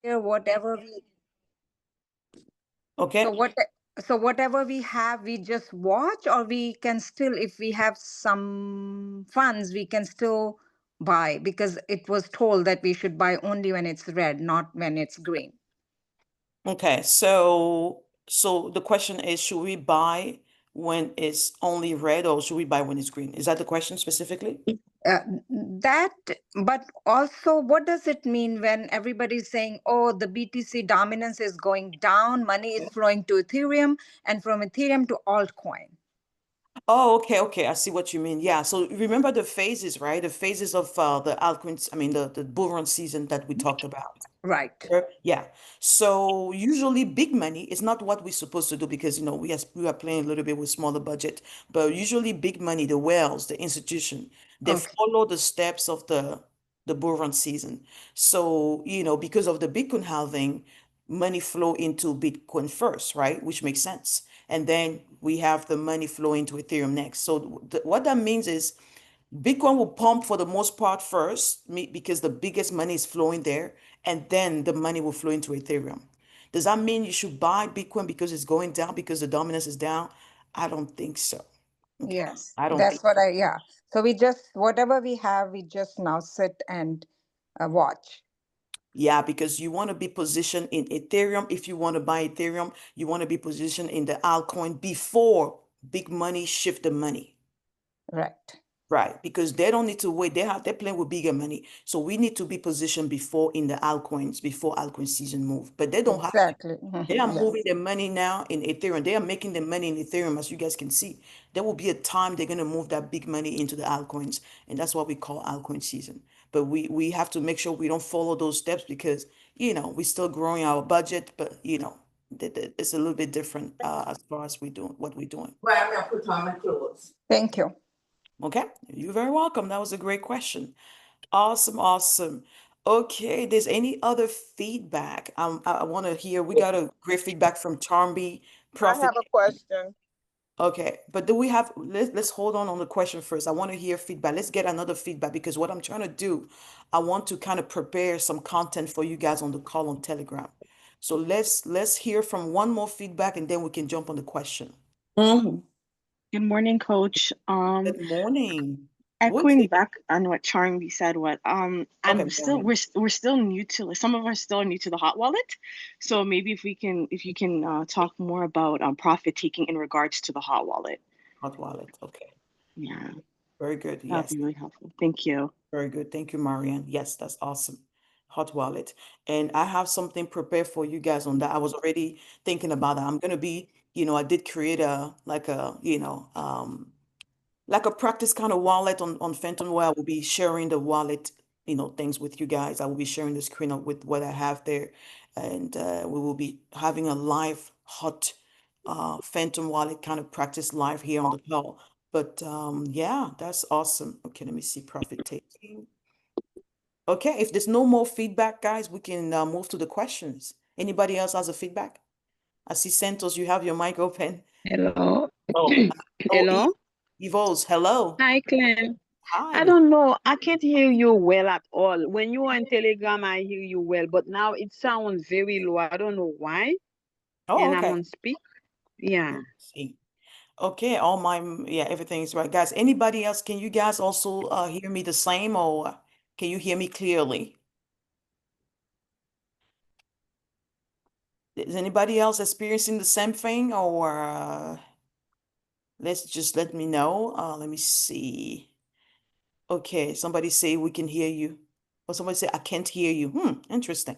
whatever we Okay. so whatever we have, we just watch, or we can still, if we have some funds, we can still buy, because it was told that we should buy only when it's red, not when it's green. Okay. So the question is, should we buy when it's only red or should we buy when it's green? Is that the question specifically? Uh, that, but also, what does it mean when everybody's saying, oh, the BTC dominance is going down, money is flowing to Ethereum, and from Ethereum to altcoin? Oh, okay. I see what you mean. Yeah. So remember the phases, right? The phases of the altcoins, I mean the bull run season that we talked about. Right. Yeah. So usually big money is not what we're supposed to do because we are playing a little bit with smaller budget, but usually big money, the whales, the institution, they Okay. follow the steps of the bull run season. So, because of the Bitcoin halving, money flow into Bitcoin first, right? Which makes sense. And then we have the money flow into Ethereum next. So what that means is Bitcoin will pump for the most part first because the biggest money is flowing there, and then the money will flow into Ethereum. Does that mean you should buy Bitcoin because it's going down because the dominance is down? I don't think so. Okay. Yes, I don't think that's what so. yeah. So we just, whatever we have, we just now sit and watch. Yeah, because you want to be positioned in Ethereum. If you want to buy Ethereum, you want to be positioned in the altcoin before big money shift the money. Right. Right, because they don't need to wait. They're playing with bigger money. So we need to be positioned before in the altcoins, before altcoin season move. But they don't have to. Exactly. They are Yes. moving their money now in Ethereum. They are making their money in Ethereum, as you guys can see. There will be a time they're gonna move that big money into the altcoins, and that's what we call altcoin season. But we have to make sure we don't follow those steps because we're still growing our budget, but it's a little bit different as far as we doing what we're doing. Well, I'm gonna put on my clothes. Thank you. Okay, you're very welcome. That was a great question. Awesome. Okay, there's any other feedback? I want to hear. We got a great feedback from Charmby I Profit. have a question. Okay, but do we have? Let's hold on the question first. I want to hear feedback. Let's get another feedback because what I'm trying to do, I want to kind of prepare some content for you guys on the call on Telegram. So let's hear from one more feedback and then we can jump on the question. Mhm. Good morning, Coach. Good morning. What? Echoing back on what Charlie said, Okay, I'm still we're still new to, like, some of us still new to the hot wallet. So maybe if you can talk more about profit taking in regards to the hot wallet. hot wallet. Okay, Yeah, very good. that'd Yes. be really helpful. Thank you. Very good. Thank you, Marianne. Yes, that's awesome. Hot wallet. And I have something prepared for you guys on that. I was already thinking about that. I'm gonna be, I did create like a practice kind of wallet on Phantom where I will be sharing the wallet, things with you guys. I will be sharing the screen up with what I have there. And we will be having a live hot Phantom wallet kind of practice live here on the call. But yeah, that's awesome. Okay, let me see profit taking. Okay, if there's no more feedback, guys, we can move to the questions. Anybody else has a feedback? I see Santos, you have your mic open. Hello. Oh, Hello. Evos, hello. Hi, Clem. I Hi. don't know. I can't hear you well at all. When you are on Telegram, I hear you well, but now it sounds very low. I don't know why. Oh, And I'm okay. on speak. Yeah. Let's see. Okay, yeah, everything's right. Guys, anybody else, can you guys also hear me the same or can you hear me clearly? Is anybody else experiencing the same thing or let me know. Let me see. Okay, somebody say we can hear you. Or somebody say I can't hear you. Interesting.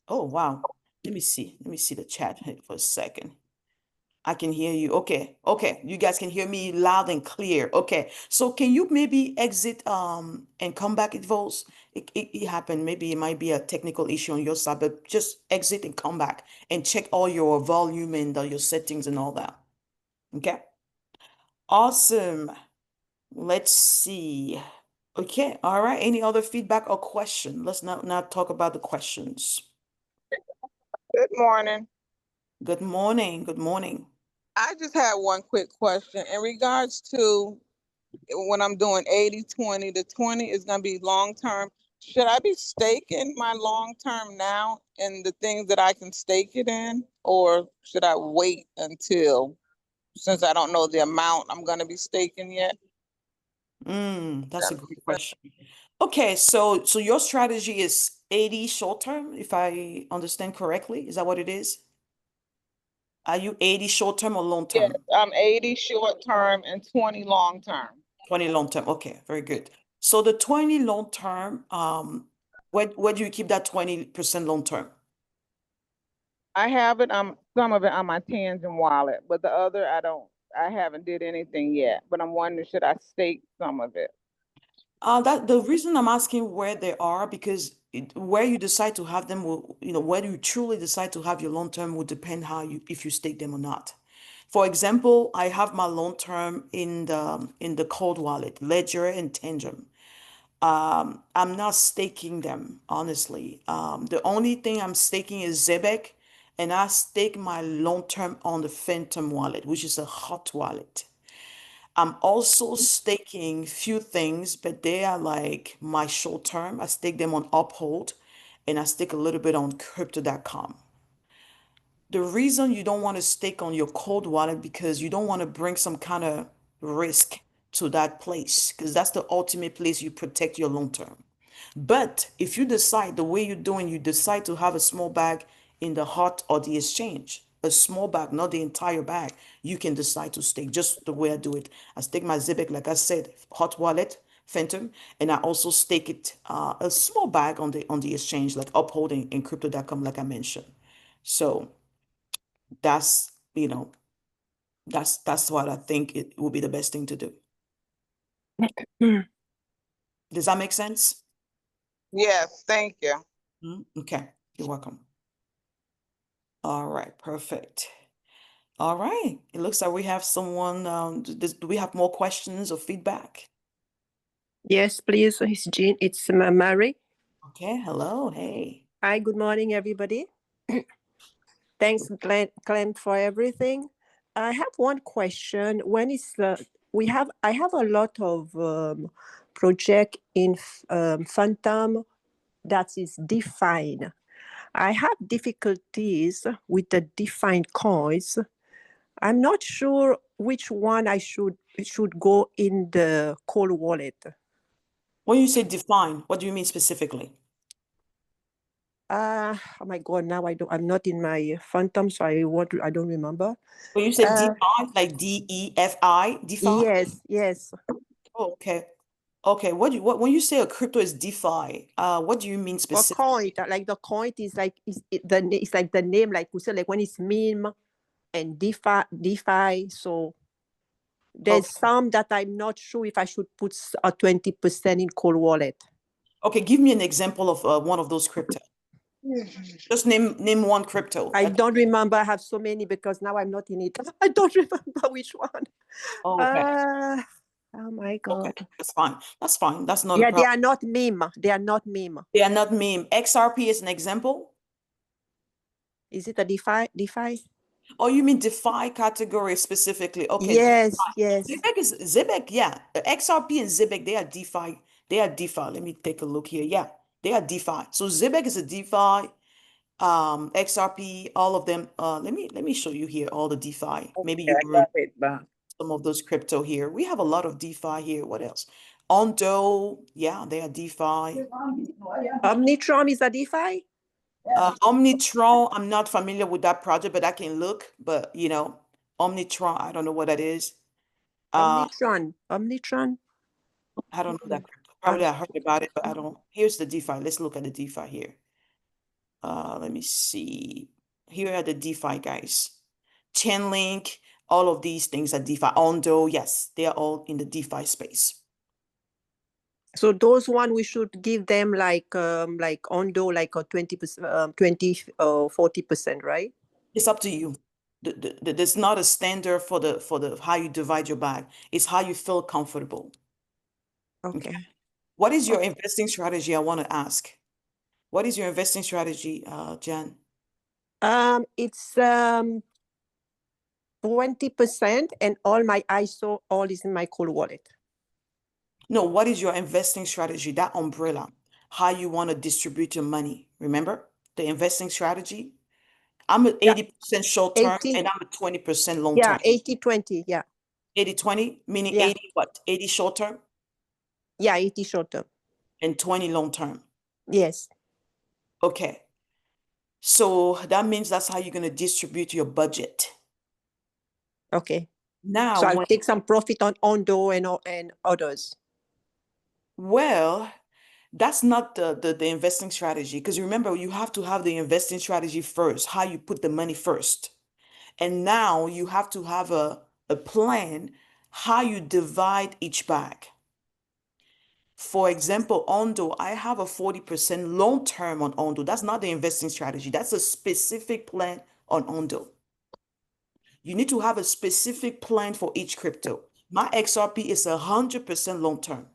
Oh, wow. Let me see. Let me see the chat here for a second. I can hear you. Okay. You guys can hear me loud and clear. Okay. So can you maybe exit and come back, it votes? It happened. Maybe it might be a technical issue on your side, but just exit and come back and check all your volume and your settings and all that. Okay. Awesome. Let's see. Okay. All right. Any other feedback or question? Let's now talk about the questions. Good morning. Good morning. Good morning. I just had one quick question in regards to when I'm doing 80-20. The 20 is going to be long term should I be staking my long term now in the things that I can stake it in, or should I wait until, since I don't know the amount I'm going to be staking yet? That's a great question. Okay, so your strategy is 80 short term, if I understand correctly. Is that what it is? Are you 80 short term or long Yes, term? I'm 80 short term and 20 long term. 20 long term. Okay, very good. So the 20 long term, where do you keep that 20% long term? I have it, some of it on my Tangent wallet, but the other I haven't did anything yet. But I'm wondering, should I stake some of it? That the reason I'm asking where they are, because where you decide to have them will, where you truly decide to have your long term will depend if you stake them or not. For example, I have my long term in the cold wallet, Ledger and Tangent. I'm not staking them, honestly. The only thing I'm staking is Zebek, and I stake my long term on the Phantom wallet, which is a hot wallet. I'm also staking few things, but they are like my short term. I stake them on UPHOLD, and I stake a little bit on Crypto.com. The reason you don't want to stake on your cold wallet because you don't want to bring some kind of risk to that place, because that's the ultimate place you protect your long term. But if you decide the way you're doing, you decide to have a small bag in the hot or the exchange, a small bag, not the entire bag, you can decide to stake just the way I do it. I stake my Zebek, like I said, hot wallet, Phantom, and I also stake it a small bag on the exchange, like upholding in crypto.com, like I mentioned. So that's, that's what I think it will be the best thing to do. Does that make sense? Yes, thank you. Okay, you're welcome. All right, perfect. All right, it looks like we have someone. Do we have more questions or feedback? Yes, please. It's Jean. It's Mary. Okay, hello, hey. Hi, good morning, everybody. Thanks, Clem, for everything. I have one question. When is I have a lot of project in Phantom that is defined. I have difficulties with the defined coins. I'm not sure which one I should go in the cold wallet. When you say define, what do you mean specifically? Oh my God! Now I'm not in my Phantom, so I don't remember. When you say DeFi, like DEFI, DeFi? Yes. Oh, okay. Okay, when you say a crypto is DeFi, what do you mean A specifically? coin, like the coin is like it's like the name, like we say, like when it's meme and DeFi. So there's Okay. some that I'm not sure if I should put a 20% in cold wallet. Okay, give me an example of one of those crypto. Just name one crypto. I don't remember. I have so many because now I'm not in it. I don't remember which one. Oh, okay. Oh my God. Okay, that's fine. That's fine. That's not a Yeah, they problem. are not meme. They are not meme. They are not meme. XRP is an example. Is it a DeFi? Oh, you mean DeFi category specifically? Okay. Yes. Zebek, yeah. XRP and Zebek, they are DeFi. They are DeFi. Let me take a look here. Yeah, they are DeFi. So Zebek is a DeFi. XRP, all of them. Let me show you here all the DeFi. Maybe you I remember got it back. some of those crypto here. We have a lot of DeFi here. What else? Ondo, yeah, they are DeFi. Omnitron is a DeFi? Omnitron, I'm not familiar with that project, but I can look. But Omnitron, I don't know what that is. Omnitron. I don't know that crypto. Probably I heard about it, but I don't. Here's the DeFi. Let's look at the DeFi here. Let me see. Here are the DeFi guys. Chainlink, all of these things are DeFi. Ondo, yes, they are all in the DeFi space. So those one we should give them like Ondo, like a 20%, 20 or 40%, right? It's up to you. There's not a standard for the how you divide your bag. It's how you feel comfortable. Okay. What is your investing strategy? I want to ask. What is your investing strategy, Jan? It's 20% and all my ISO all is in my cold wallet. No, what is your investing strategy? That umbrella. how you want to distribute your money. Remember the investing strategy? I'm at Yeah. 80% short term 80, and I'm at 20% long yeah, term. 80-20, yeah. 80-20, meaning Yeah. 80 what? 80 short term Yeah, 80 short term. and 20 long term. Yes. Okay. So that means that's how you're going to distribute your budget. Okay. Now, So I'll take some profit on Ondo and others. Well, that's not the investing strategy, because remember, you have to have the investing strategy first, how you put the money first. And now you have to have a plan how you divide each bag. For example, Ondo, I have a 40% long term on Ondo. That's not the investing strategy. That's a specific plan on Ondo. You need to have a specific plan for each crypto. My XRP is 100% long term.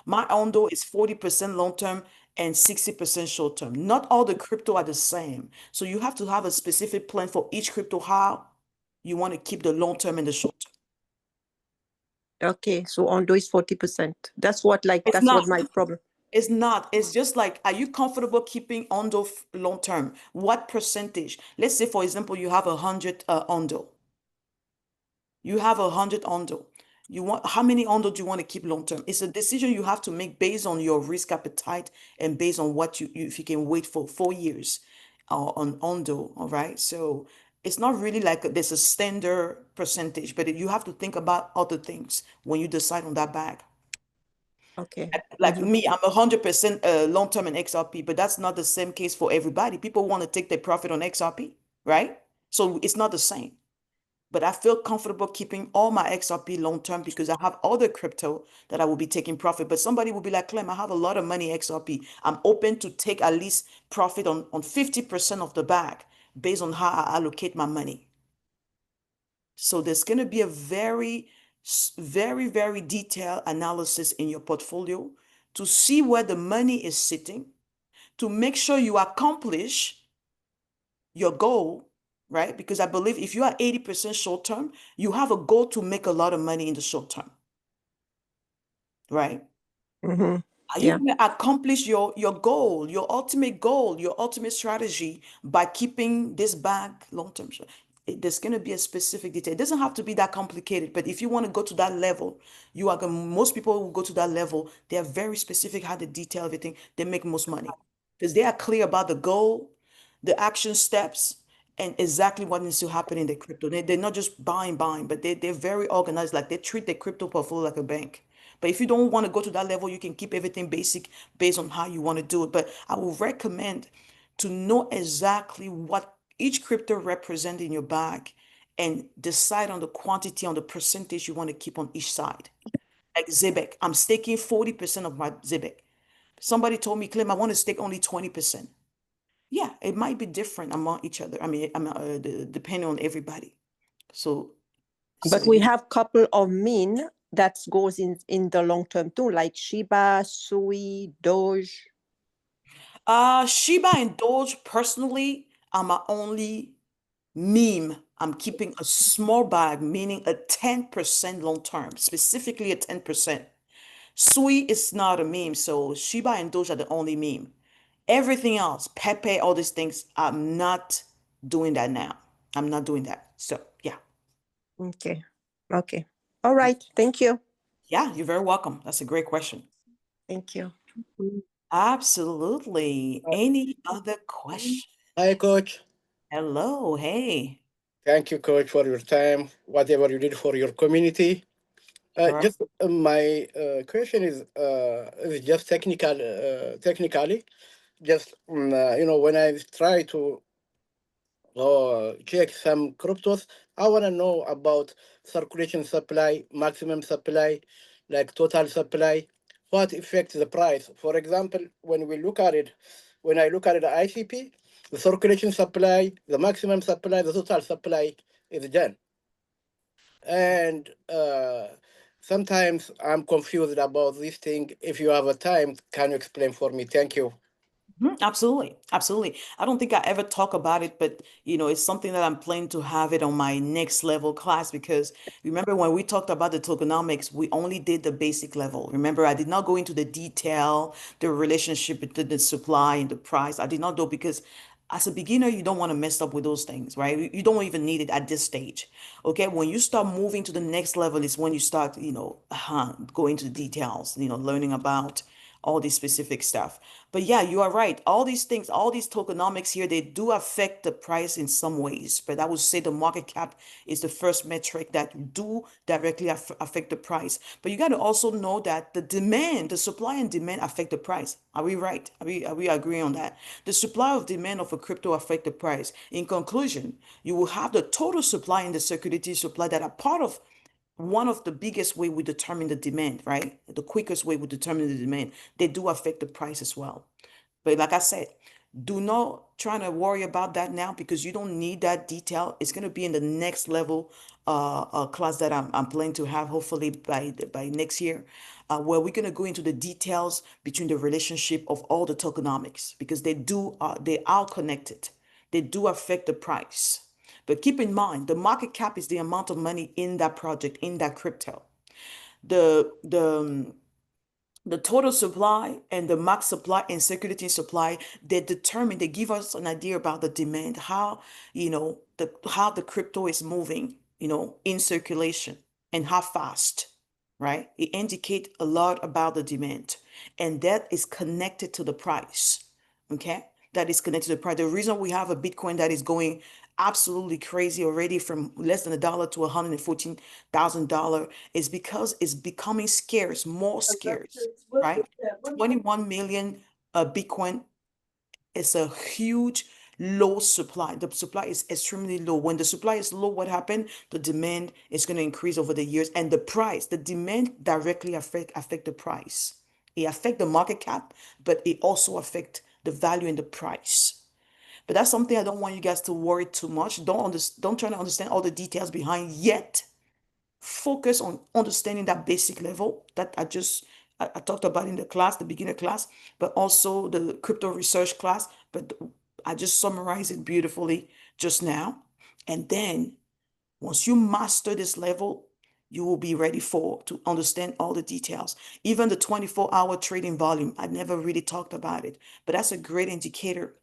My Ondo is 40% long term and 60% short term. Not all the crypto are the same. So you have to have a specific plan for each crypto, how you want to keep the long term and the short term. Okay, so Ondo is 40%. That's what my problem. It's not. It's just like, are you comfortable keeping Ondo long term? What percentage? Let's say, for example, you have 100 Ondo. You have 100 Ondo. How many Ondo do you want to keep long term? It's a decision you have to make based on your risk appetite and based on what if you can wait for 4 years on Ondo. All right. So it's not really like there's a standard percentage, but you have to think about other things when you decide on that bag. Okay. Like me, I'm 100% long term in XRP, but that's not the same case for everybody. People want to take their profit on XRP, right? So it's not the same. But I feel comfortable keeping all my XRP long term because I have other crypto that I will be taking profit. But somebody will be like, Clem, I have a lot of money XRP. I'm open to take at least profit on 50% of the bag based on how I allocate my money. So there's going to be a very, very detailed analysis in your portfolio to see where the money is sitting, to make sure you accomplish your goal, right? Because I believe if you are 80% short term, you have a goal to make a lot of money in the short term, right? Mm-hmm. Are you going to accomplish your goal, your ultimate strategy by keeping this bag long term? There's going to be a specific detail. It doesn't have to be that complicated, but if you want to go to that level, most people who go to that level, they are very specific how they detail everything. They make most money because they are clear about the goal, the action steps, and exactly what needs to happen in the crypto. They're not just buying, but they're very organized. Like they treat the crypto portfolio like a bank. But if you don't want to go to that level, you can keep everything basic based on how you want to do it. But I will recommend to know exactly what each crypto represents in your bag and decide on the quantity, on the percentage you want to keep on each side. Like Zebek, I'm staking 40% of my Zebek. Somebody told me, Clem, I want to stake only 20%. Yeah, it might be different among each other. I mean, depending on everybody. So But we have couple of mean that goes in the long term too, like Shiba, Sui, Doge. Shiba and Doge, personally, are my only meme. I'm keeping a small bag, meaning a 10% long term, specifically a 10%. Sui is not a meme, so Shiba and Doge are the only meme. Everything else, Pepe, all these things, I'm not doing that now. I'm not doing that. So, yeah. Okay. All right. Thank you. Yeah, you're very welcome. That's a great question. Thank you. Absolutely. Any other question? Hi, Coach. Hello. Hey. Thank you, Coach, for your time, whatever you did for your community. Sure. Just my question is just technically, just when I try to check some cryptos, I want to know about circulation supply, maximum supply, like total supply. What affects the price? For example, when I look at it, the ICP, the circulation supply, the maximum supply, the total supply is done. And sometimes I'm confused about this thing. If you have a time, can you explain for me? Thank you. Absolutely, absolutely. I don't think I ever talk about it, but it's something that I'm planning to have it on my next level class because remember when we talked about the tokenomics, we only did the basic level. Remember, I did not go into the detail, the relationship between the supply and the price. I did not do because as a beginner, you don't want to mess up with those things, right? You don't even need it at this stage. Okay, when you start moving to the next level is when you start, going to the details, learning about all this specific stuff. But yeah, you are right. All these things, all these tokenomics here, they do affect the price in some ways. But I would say the market cap is the first metric that do directly affect the price. But you got to also know that the demand, the supply and demand affect the price. Are we right? Are we agreeing on that? The supply of demand of a crypto affect the price. In conclusion, you will have the total supply and the security supply that are part of one of the biggest way we determine the demand, right? The quickest way we determine the demand. They do affect the price as well. But like I said, do not try to worry about that now because you don't need that detail. It's going to be in the next level class that I'm planning to have hopefully by next year, where we're going to go into the details between the relationship of all the tokenomics because they are connected. They do affect the price. But keep in mind, the market cap is the amount of money in that project, in that crypto. The total supply and the max supply and security supply, they give us an idea about the demand, how, how the crypto is moving, in circulation and how fast, right? It indicates a lot about the demand and that is connected to the price. Okay. That is connected to the price. The reason we have a Bitcoin that is going absolutely crazy already from less than $1 to $114,000 is because it's becoming scarce, more scarce, right? 21 million Bitcoin is a huge low supply. The supply is extremely low. When the supply is low, what happened? The demand is going to increase over the years and the price, the demand directly affect the price. It affect the market cap, but it also affect the value and the price. But that's something I don't want you guys to worry too much. Don't try to understand all the details behind yet. Focus on understanding that basic level that I talked about in the class, the beginner class, but also the crypto research class. But I just summarized it beautifully just now. And then once you master this level, you will be ready to understand all the details. Even the 24-hour trading volume, I never really talked about it, but that's a great indicator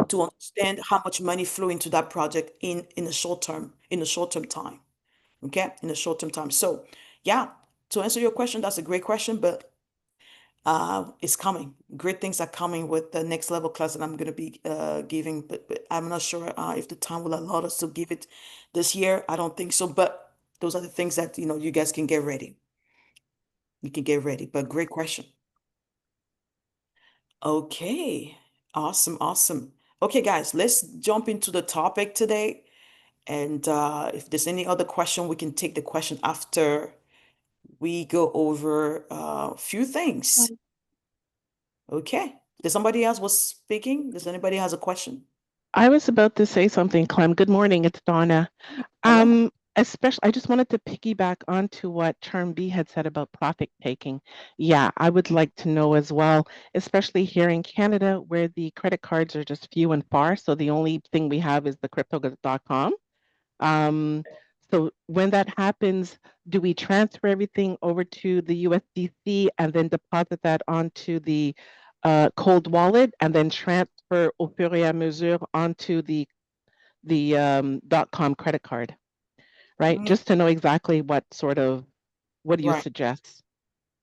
to understand how much money flew into that project in the short term time. Okay, in the short term time. So yeah, to answer your question, that's a great question, but it's coming. Great things are coming with the next level class that I'm going to be giving, but I'm not sure if the time will allow us to give it this year. I don't think so, but those are the things that you guys can get ready. You can get ready, but great question. Okay, awesome. Okay, guys, let's jump into the topic today. And if there's any other question, we can take the question after we go over a few things. Okay. Does somebody else was speaking? Does anybody has a question? I was about to say something, Clem. Good morning, it's Donna. Hello? Especially, I just wanted to piggyback onto what Term B had said about profit taking. Yeah, I would like to know as well, especially here in Canada where the credit cards are just few and far. So the only thing we have is the crypto.com. So when that happens, do we transfer everything over to the USDC and then deposit that onto the cold wallet and then transfer au fur et à mesure onto the .com credit card, right? Just to know exactly what do you Right. suggest?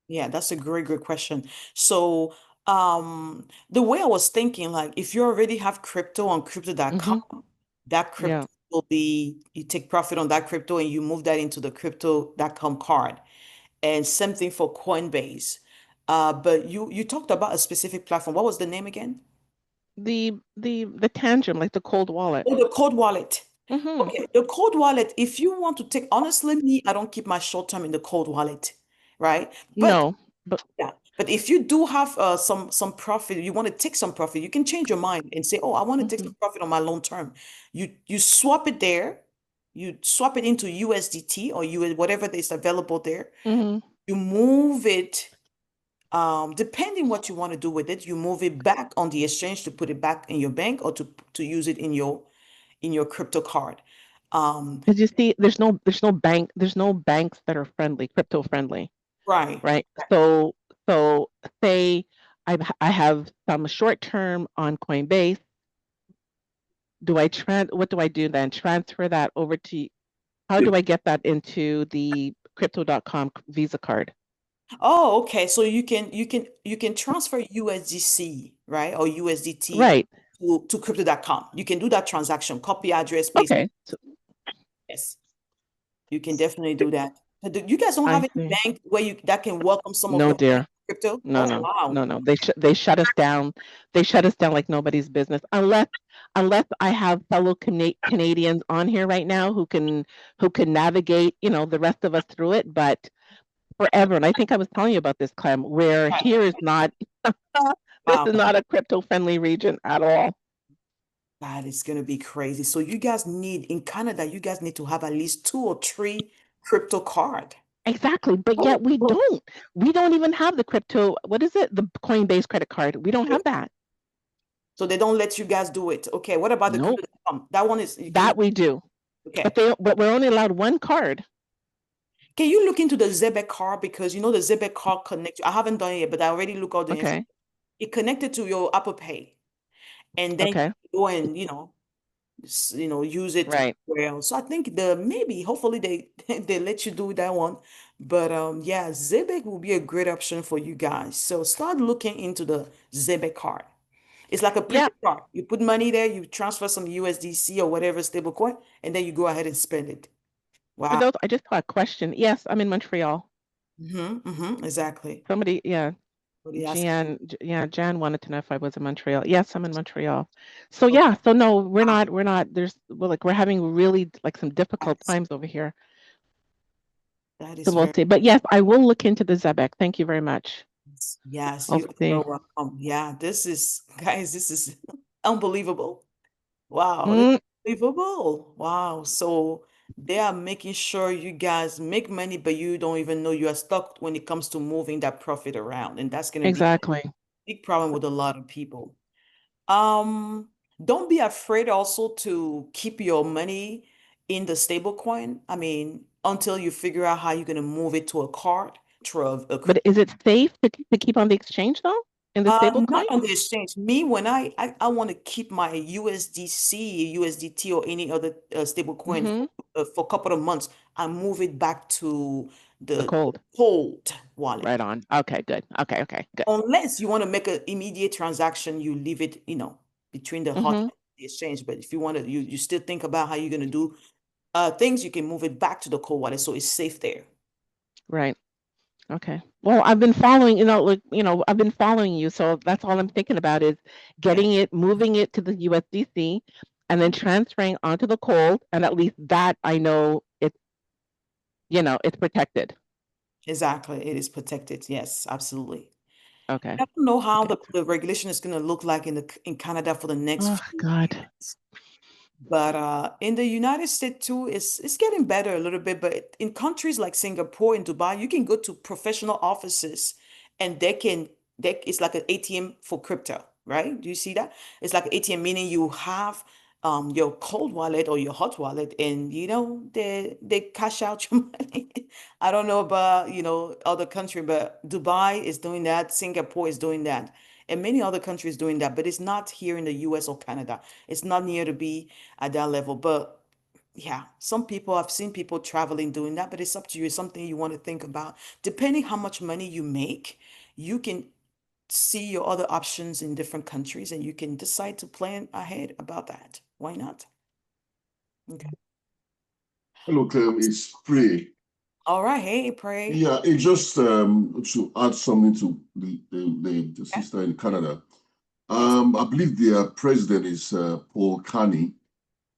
Yeah, that's a great question. So, the way I was thinking, like, if you already have crypto on crypto.com, that Yeah. crypto will be, you take profit on that crypto and you move that into the crypto.com card. And same thing for Coinbase. But you talked about a specific platform. What was the name again? The Tangent, like the cold wallet. Oh, the cold wallet. Mm-hmm. Okay, the cold wallet, if you want to take, honestly, me, I don't keep my short term in the cold wallet, right? But No, but yeah, but if you do have some profit, you want to take some profit, you can change your mind and say, oh, I want to take some profit on my long term. You swap it there, you swap it into USDT or whatever is available there. mm-hmm. You move it Depending what you want to do with it, you move it back on the exchange to put it back in your bank or to use it in your crypto card. Because you see, there's no banks that are friendly, crypto friendly, Right. right? So say I have some short term on Coinbase. What do I do then? Transfer that over to, how do I get that into the crypto.com Visa card? Oh, okay. So you can transfer USDC, right? Or USDT Right. to crypto.com. You can do that transaction, copy address, paste. Okay. So Yes. You can definitely do that. But you guys don't have I any see. bank that can welcome some of No, your dear. crypto? No, Oh, no, wow. no. They shut us down. They shut us down like nobody's business. Unless I have fellow Canadians on here right now who can navigate, the rest of us through it. But forever, and I think I was telling you about this, Clem, where here is not this Wow. is not a crypto friendly region at all. That is going to be crazy. So in Canada, you guys need to have at least 2 or 3 crypto card. Exactly, but yet we don't. We don't even have the crypto. What is it? The Coinbase credit card. We don't have that. So they don't let you guys do it. Okay, what about the Nope. crypto.com? That one is That we do. okay. But we're only allowed one card. Can you look into the Zebek card, because the Zebek card connect? I haven't done it yet, but I already look out the Okay. It connected to your Apple Pay, and then Okay. you go and use it Right. well. So I think hopefully they they let you do that one. But yeah, Zebek will be a great option for you guys. So start looking into the Zebek card. It's like a Yeah. prepaid card. You put money there, you transfer some USDC or whatever stable coin, and then you go ahead and spend it. For Wow. those, I just got a question. Yes, I'm in Montreal. Exactly. Somebody, yeah. Somebody asked. Jan wanted to know if I was in Montreal. Yes, I'm in Montreal. So yeah, so no, we're not, we're having really like some difficult times over here. That is So we'll very see. But yes, I will look into the Zebek. Thank you very much. yes, I'll you see. are welcome. Yeah, this is unbelievable. Wow, this is unbelievable. Wow. So they are making sure you guys make money, but you don't even know you are stuck when it comes to moving that profit around. And that's gonna be a Exactly. big problem with a lot of people. Don't be afraid also to keep your money in the stable coin. I mean, until you figure out how you're gonna move it to a card, But is it safe to keep on the exchange though? In the stable coin? not on the exchange. Me, when I want to keep my USDC, USDT, or any other stable coin for a couple of months, I move it back to The the cold. cold wallet. Right on. Okay, good. Okay, good. Unless you want to make an immediate transaction, you leave it, between the hot and the exchange. But if you want to, you still think about how you're going to do things, you can move it back to the cold wallet, so it's safe there. Right. Okay. Well, I've been following, I've been following you. So that's all I'm thinking about is moving it to the USDC and then transferring onto the cold. And at least that I know it's protected. Exactly. It is protected. Yes, absolutely. Okay. I don't know how the regulation is going to look like in Canada for the next Oh, few God. years. But in the United States too, it's getting better a little bit. But in countries like Singapore and Dubai, you can go to professional offices and it's like an ATM for crypto, right? Do you see that? It's like an ATM, meaning you have your cold wallet or your hot wallet, and they cash out your money. I don't know about other country, but Dubai is doing that, Singapore is doing that, and many other countries doing that, but it's not here in the US or Canada. It's not near to be at that level. But yeah, I've seen people traveling doing that, but it's up to you. It's something you want to think about. Depending how much money you make, you can see your other options in different countries and you can decide to plan ahead about that. Why not? Okay. Hello, Clem. It's Pray. All right. Hey, Pray. Yeah, it just to add something to the sister in Canada. I believe their president is Paul Carney.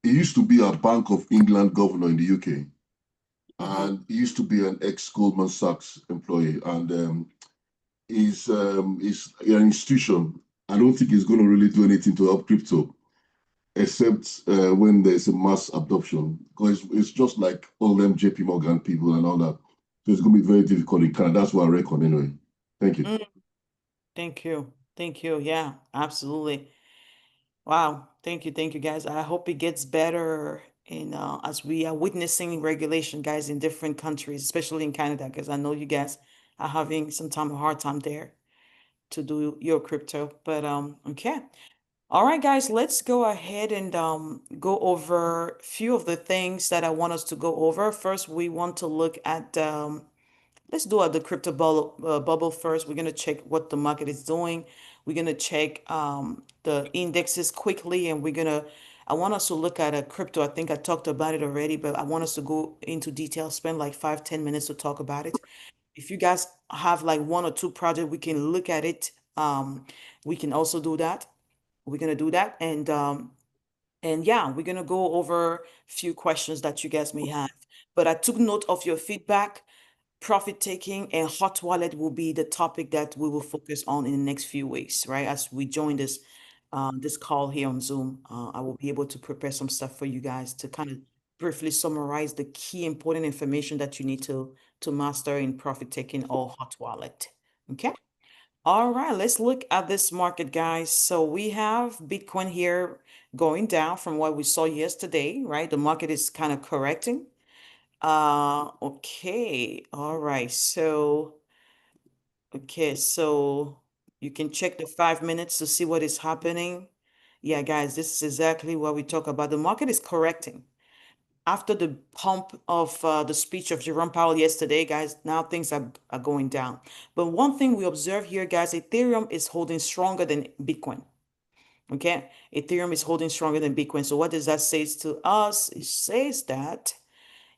He used to be a Bank of England governor in the UK, and he used to be an ex-Goldman Sachs employee. And is an institution. I don't think he's going to really do anything to help crypto, except when there's a mass adoption, because it's just like all them JP Morgan people and all that. So it's going to be very difficult in Canada. That's what I reckon anyway. Thank you. Thank you. Thank you. Yeah, absolutely. Wow. Thank you, guys. I hope it gets better in as we are witnessing regulation, guys, in different countries, especially in Canada, because I know you guys are having a hard time there to do your crypto. But okay. All right, guys, let's go ahead and go over a few of the things that I want us to go over. First, we want to look at let's do the crypto bubble first. We're gonna check what the market is doing. We're gonna check the indexes quickly, and I want us to look at a crypto. I think I talked about it already, but I want us to go into detail, spend like 5-10 minutes to talk about it. If you guys have like one or two projects, we can look at it. We can also do that. We're gonna do that, and yeah, we're gonna go over a few questions that you guys may have. But I took note of your feedback. Profit taking and hot wallet will be the topic that we will focus on in the next few weeks, right? As we join this call here on Zoom, I will be able to prepare some stuff for you guys to kind of briefly summarize the key important information that you need to master in profit taking or hot wallet. Okay. All right, let's look at this market, guys. So we have Bitcoin here going down from what we saw yesterday, right? The market is kind of correcting. Okay. All right. So you can check the 5 minutes to see what is happening. Yeah, guys, this is exactly what we talk about. The market is correcting. After the pump of the speech of Jerome Powell yesterday, guys, now things are going down. But one thing we observe here, guys, Ethereum is holding stronger than Bitcoin. Okay, Ethereum is holding stronger than Bitcoin. So what does that say to us? It says that,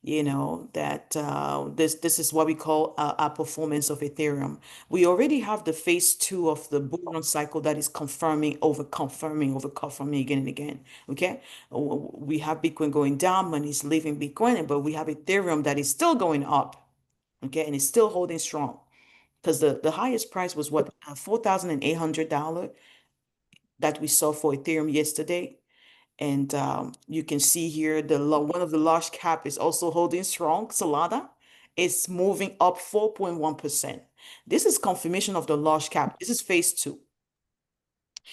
this is what we call a performance of Ethereum. We already have the phase two of the bull run cycle that is confirming, over confirming again and again. Okay, we have Bitcoin going down, money is leaving Bitcoin, but we have Ethereum that is still going up. Okay, and it's still holding strong because the highest price was what, $4,800 that we saw for Ethereum yesterday. And you can see here one of the large cap is also holding strong. Solana is moving up 4.1%. This is confirmation of the large cap. This is phase two.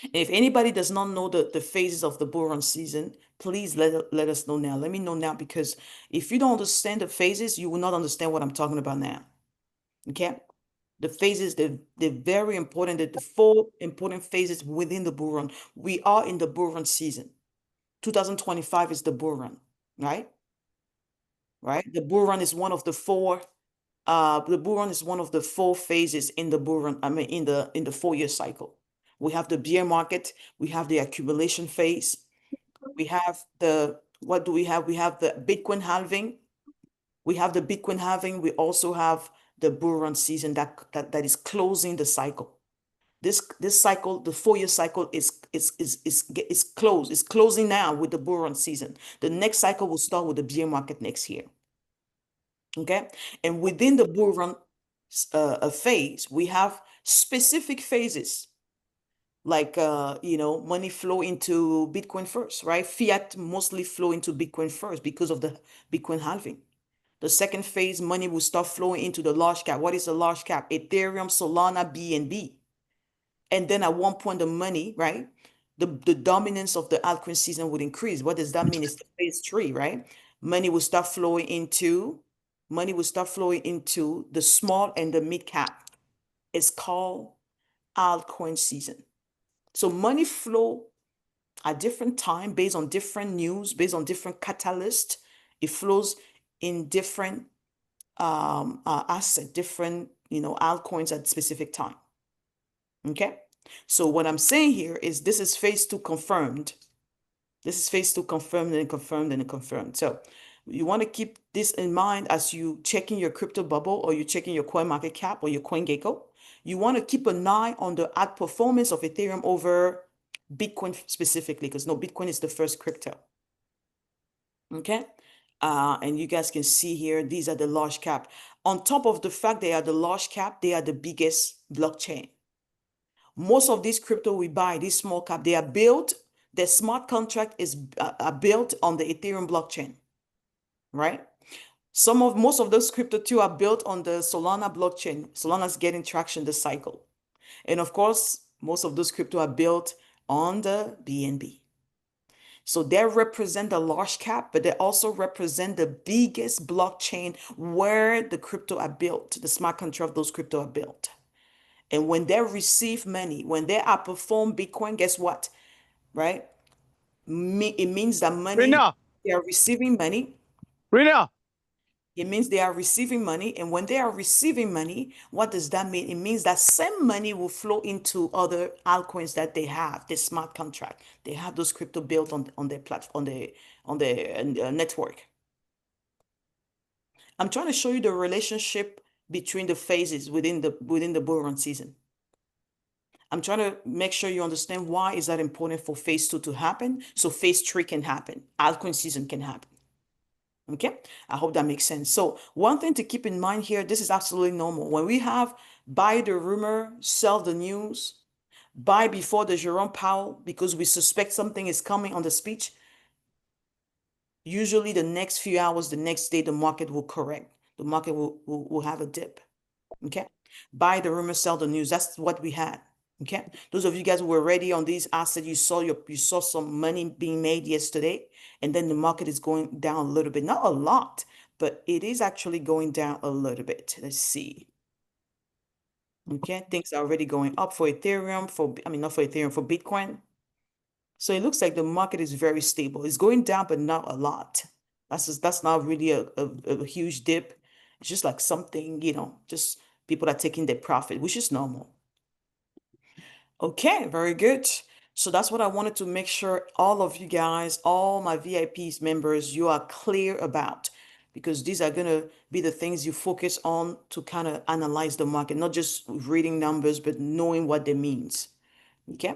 And if anybody does not know the phases of the bull run season, please let us know now. Let me know now, because if you don't understand the phases, you will not understand what I'm talking about now. Okay? The phases, they're very important. The four important phases within the bull run. We are in the bull run season. 2025 is the bull run, right? Right? The bull run is one of the four. The bull run is one of the four phases in the bull run. I mean, in the 4-year cycle, we have the bear market. We have the accumulation phase. We have what do we have? We have the Bitcoin halving. We have the Bitcoin halving. We also have the bull run season that is closing the cycle. This cycle, the 4-year cycle is closed. It's closing now with the bull run season. The next cycle will start with the bear market next year. Okay, and within the bull run phase, we have specific phases, like money flow into Bitcoin first, right? Fiat mostly flow into Bitcoin first because of the Bitcoin halving. The second phase, money will start flowing into the large cap. What is the large cap? Ethereum, Solana, BNB. And then at one point, the money, right? The dominance of the altcoin season would increase. What does that mean? It's the phase three, right? Money will start flowing into the small and the mid cap. It's called altcoin season. So money flow at different time based on different news, based on different catalysts. It flows in different asset, different altcoins at specific time. Okay. So what I'm saying here is this is phase two confirmed. This is phase two confirmed and confirmed and confirmed. So you want to keep this in mind as you checking your crypto bubble, or you checking your coin market cap or your CoinGecko. You want to keep an eye on the outperformance of Ethereum over Bitcoin specifically, because Bitcoin is the first crypto. Okay. And you guys can see here, these are the large cap. On top of the fact they are the large cap, they are the biggest blockchain. Most of these crypto we buy, these small cap, they are built, their smart contract is are built on the Ethereum blockchain, right? Most of those crypto too are built on the Solana blockchain. Solana's getting traction this cycle. And of course, most of those crypto are built on the BNB. So they represent the large cap, but they also represent the biggest blockchain where the crypto are built, the smart contract of those crypto are built. And when they receive money, when they outperform Bitcoin, guess what? Right? It means that money, they are receiving money. It means they are receiving money. And when they are receiving money, what does that mean? It means that same money will flow into other altcoins that they have, the smart contract. They have those crypto built on their platform, on their network. I'm trying to show you the relationship between the phases within the bull run season. I'm trying to make sure you understand why is that important for phase 2 to happen, so phase 3 can happen, altcoin season can happen. Okay, I hope that makes sense. So one thing to keep in mind here, this is absolutely normal. When we have buy the rumor, sell the news, buy before the Jerome Powell, because we suspect something is coming on the speech, usually the next few hours, the next day, the market will correct. The market will have a dip. Okay, buy the rumor, sell the news. That's what we had. Okay, those of you guys who were ready on these assets, you saw some money being made yesterday, and then the market is going down a little bit, not a lot, but it is actually going down a little bit. Let's see. Okay, things are already going up for Ethereum, not for Ethereum, for Bitcoin. So it looks like the market is very stable. It's going down, but not a lot. That's not really a huge dip. It's just like something, just people are taking their profit, which is normal. Okay, very good. So that's what I wanted to make sure all of you guys, all my VIPs members, you are clear about, because these are going to be the things you focus on to kind of analyze the market, not just reading numbers, but knowing what they means. Okay.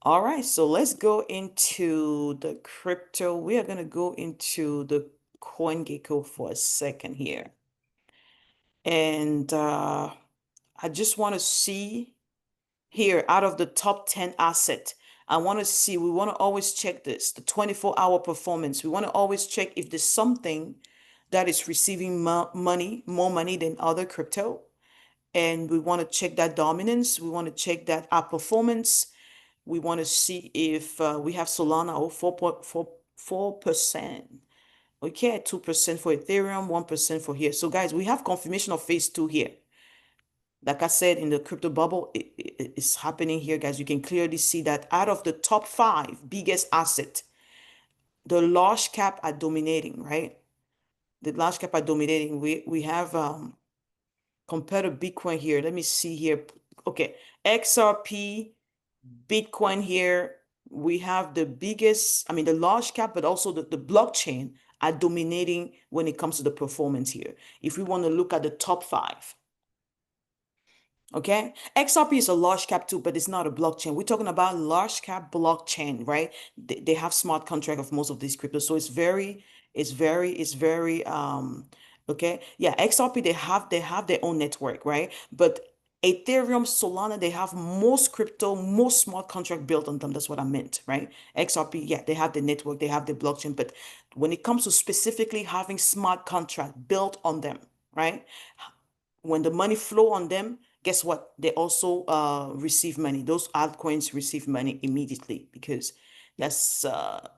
All right. So let's go into the crypto. We are going to go into the CoinGecko for a second here. And I just want to see here, out of the top 10 asset, we want to always check this, the 24-hour performance. We want to always check if there's something that is receiving more money than other crypto. And we want to check that dominance. We want to check that outperformance. We want to see if we have Solana 4%. Okay, 2% for Ethereum, 1% for here. So guys, we have confirmation of phase 2 here. Like I said, in the crypto bubble, it's happening here, guys. You can clearly see that out of the top 5 biggest asset, the large cap are dominating, right? The large cap are dominating. We have compared to Bitcoin here. Let me see here. Okay, XRP, Bitcoin here. We have the biggest, the large cap, but also the blockchain are dominating when it comes to the performance here. If we want to look at the top 5. Okay, XRP is a large cap too, but it's not a blockchain. We're talking about large cap blockchain, right? They have smart contract of most of these cryptos, so it's very okay. Yeah, XRP they have their own network, right? But Ethereum, Solana, they have most smart contract built on them. That's what I meant, right? XRP, yeah, they have the network, they have the blockchain, but when it comes to specifically having smart contract built on them, right? When the money flow on them, guess what? They also receive money. Those altcoins receive money immediately, because that's a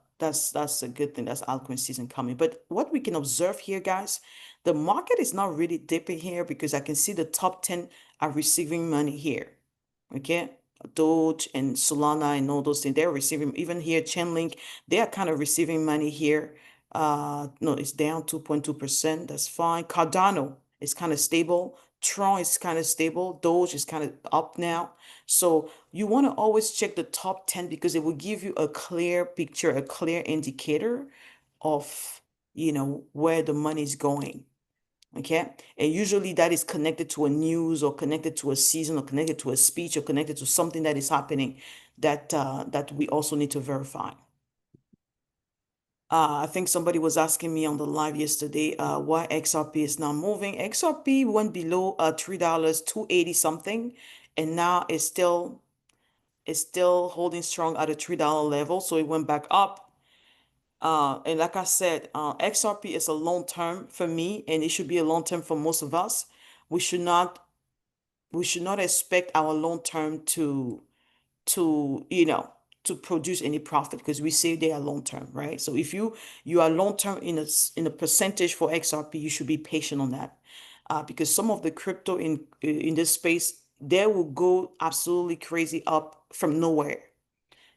good thing. That's altcoin season coming. But what we can observe here, guys, the market is not really dipping here, because I can see the top 10 are receiving money here. Okay, Doge and Solana and all those things, they're receiving. Even here, Chainlink, they are kind of receiving money here. No, it's down 2.2%. That's fine. Cardano is kind of stable. Tron is kind of stable. Doge is kind of up now. So you want to always check the top 10, because it will give you a clear picture, a clear indicator of, where the money is going. Okay. And usually that is connected to a news, or connected to a season, or connected to a speech, or connected to something that is happening that we also need to verify. I think somebody was asking me on the live yesterday why XRP is not moving. XRP went below $3, 280 something, and now it's still holding strong at a $3 level. So it went back up. And like I said, XRP is a long term for me, and it should be a long term for most of us. We should not we should not expect our long term to to produce any profit, because we say they are long term, right? So if you are long term in a percentage for XRP, you should be patient on that, because some of the crypto in this space, they will go absolutely crazy up from nowhere.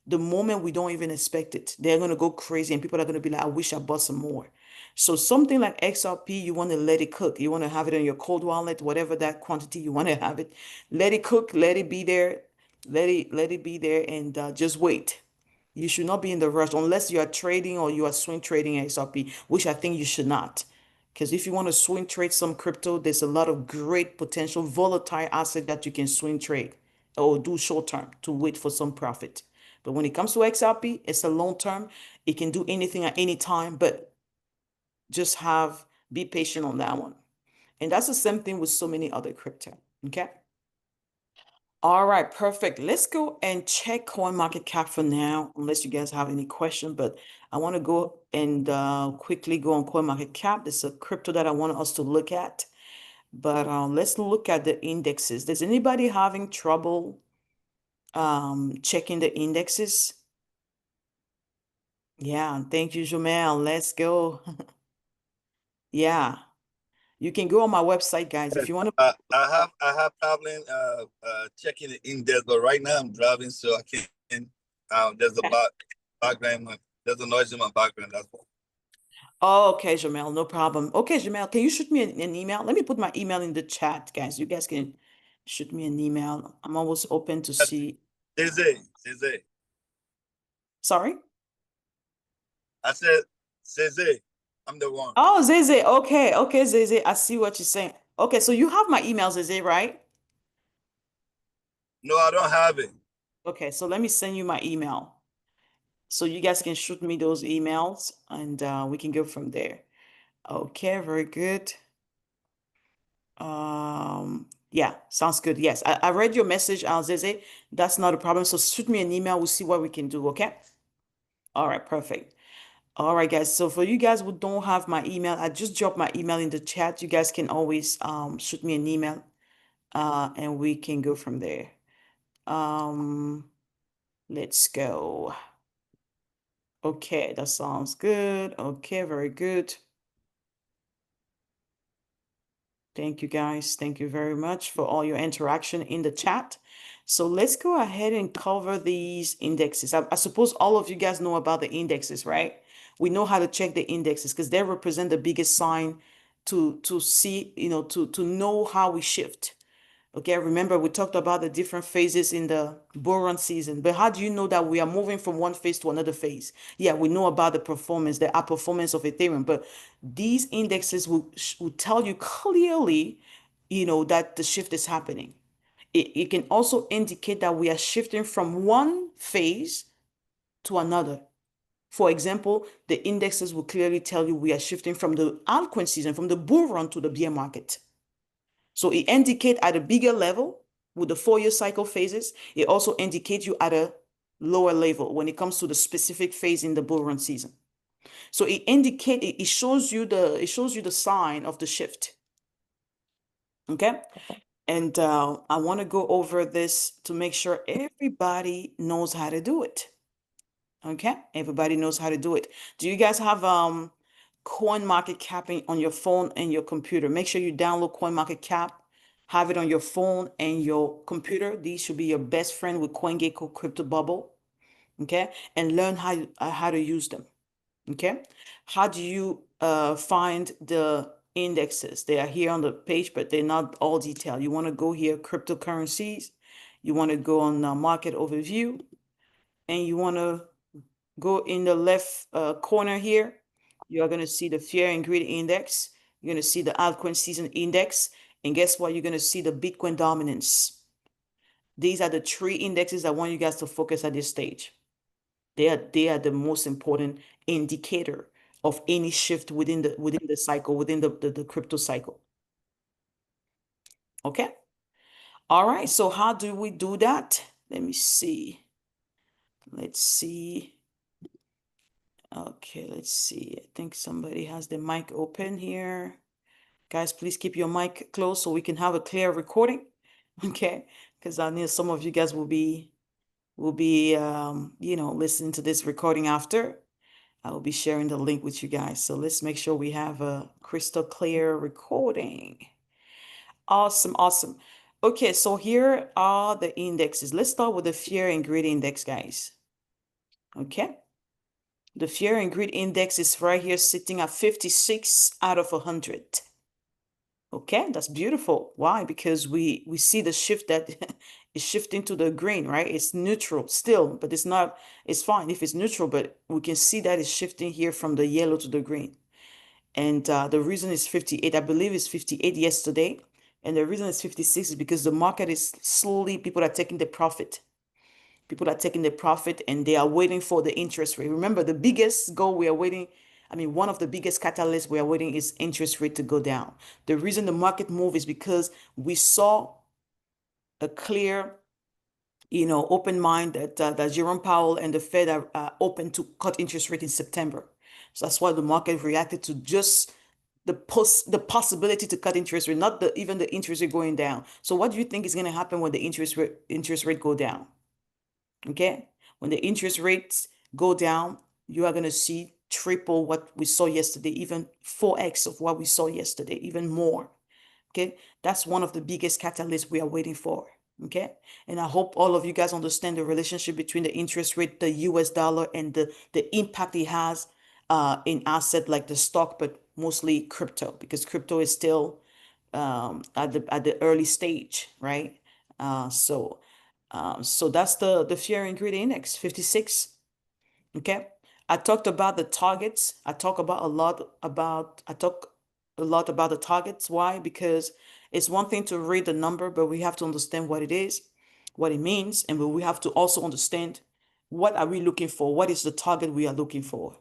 The moment we don't even expect it, they're going to go crazy, and people are going to be like, I wish I bought some more. So something like XRP, you want to let it cook. You want to have it in your cold wallet, whatever that quantity you want to have it. Let it cook, let it be there, let it be there, and just wait. You should not be in the rush unless you are trading or you are swing trading XRP, which I think you should not. Because if you want to swing trade some crypto, there's a lot of great potential volatile asset that you can swing trade or do short term to wait for some profit. But when it comes to XRP, it's a long term. It can do anything at any time, but just be patient on that one. And that's the same thing with so many other crypto. Okay. All right, perfect. Let's go and check CoinMarketCap for now, unless you guys have any question. But I want to go and quickly go on CoinMarketCap. This is a crypto that I want us to look at. But let's look at the indexes. Does anybody having trouble checking the indexes? Yeah, thank you, Jamel. Let's go. Yeah, you can go on my website, guys, if you want to. I have problem checking the index, but right now I'm driving, so I can't. There's a background. There's a noise in my background. That's all. Oh, okay, Jamel, no problem. Okay, Jamel, can you shoot me an email? Let me put my email in the chat, guys. You guys can shoot me an email. I'm always open to see. Zeze. Sorry? I said Zeze. I'm the one. Oh, Zeze. Okay, Zeze. I see what you're saying. Okay, so you have my email, Zeze, right? No, I don't have it. Okay, so let me send you my email. So you guys can shoot me those emails, and we can go from there. Okay, very good. Yeah, sounds good. Yes, I read your message, Zeze. That's not a problem. So shoot me an email. We'll see what we can do. Okay. All right, perfect. All right, guys. So for you guys who don't have my email, I just dropped my email in the chat. You guys can always shoot me an email, and we can go from there. Let's go. Okay, that sounds good. Okay, very good. Thank you, guys. Thank you very much for all your interaction in the chat. So let's go ahead and cover these indexes. I suppose all of you guys know about the indexes, right? We know how to check the indexes because they represent the biggest sign to see, to know how we shift. Okay, remember we talked about the different phases in the bull run season, but how do you know that we are moving from one phase to another phase? Yeah, we know about the performance, the outperformance of Ethereum, but these indexes will tell you clearly, that the shift is happening. It can also indicate that we are shifting from one phase to another. For example, the indexes will clearly tell you we are shifting from the altcoin season, from the bull run to the bear market. So it indicates at a bigger level with the 4-year cycle phases. It also indicates you at a lower level when it comes to the specific phase in the bull run season. So it shows you the sign of the shift. Okay. And I want to go over this to make sure everybody knows how to do it. Okay, everybody knows how to do it. Do you guys have CoinMarketCap on your phone and your computer? Make sure you download CoinMarketCap, have it on your phone and your computer. These should be your best friend with CoinGecko Crypto Bubble. Okay, and learn how to use them. Okay, how do you find the indexes? They are here on the page, but they're not all detailed. You want to go here, cryptocurrencies. You want to go on market overview, and you want to go in the left corner here. You are going to see the fear and greed index. You're going to see the altcoin season index. And guess what? You're going to see the Bitcoin dominance. These are the 3 indexes I want you guys to focus at this stage. They are the most important indicator of any shift within the cycle, within the crypto cycle. Okay. All right. So how do we do that? Let me see. Let's see. Okay, let's see. I think somebody has the mic open here. Guys, please keep your mic closed so we can have a clear recording. Okay, because I know some of you guys will be listening to this recording after. I will be sharing the link with you guys. So let's make sure we have a crystal clear recording. Awesome, awesome. Okay, so here are the indexes. Let's start with the fear and greed index, guys. Okay. The fear and greed index is right here sitting at 56 out of 100. Okay, that's beautiful. Why? Because we see the shift that is shifting to the green, right? It's neutral still, but it's not, it's fine if it's neutral, but we can see that it's shifting here from the yellow to the green. And the reason is 58, I believe it's 58 yesterday. And the reason it's 56 is because the market is slowly, people are taking the profit. People are taking the profit and they are waiting for the interest rate. Remember, the biggest goal we are waiting, one of the biggest catalysts we are waiting is interest rate to go down. The reason the market move is because we saw a clear, open mind that Jerome Powell and the Fed are open to cut interest rate in September. So that's why the market reacted to just the possibility to cut interest rate, not even the interest rate going down. So what do you think is going to happen when the interest rate go down? Okay, when the interest rates go down, you are going to see triple what we saw yesterday, even 4x of what we saw yesterday, even more. Okay, that's one of the biggest catalysts we are waiting for. Okay, and I hope all of you guys understand the relationship between the interest rate, the US dollar, and the impact it has in asset like the stock, but mostly crypto, because crypto is still at the early stage, right? So that's the fear and greed index, 56. Okay. I talked about the targets. I talk a lot about the targets. Why? Because it's one thing to read the number, but we have to understand what it is, what it means, and we have to also understand what are we looking for? What is the target we are looking for?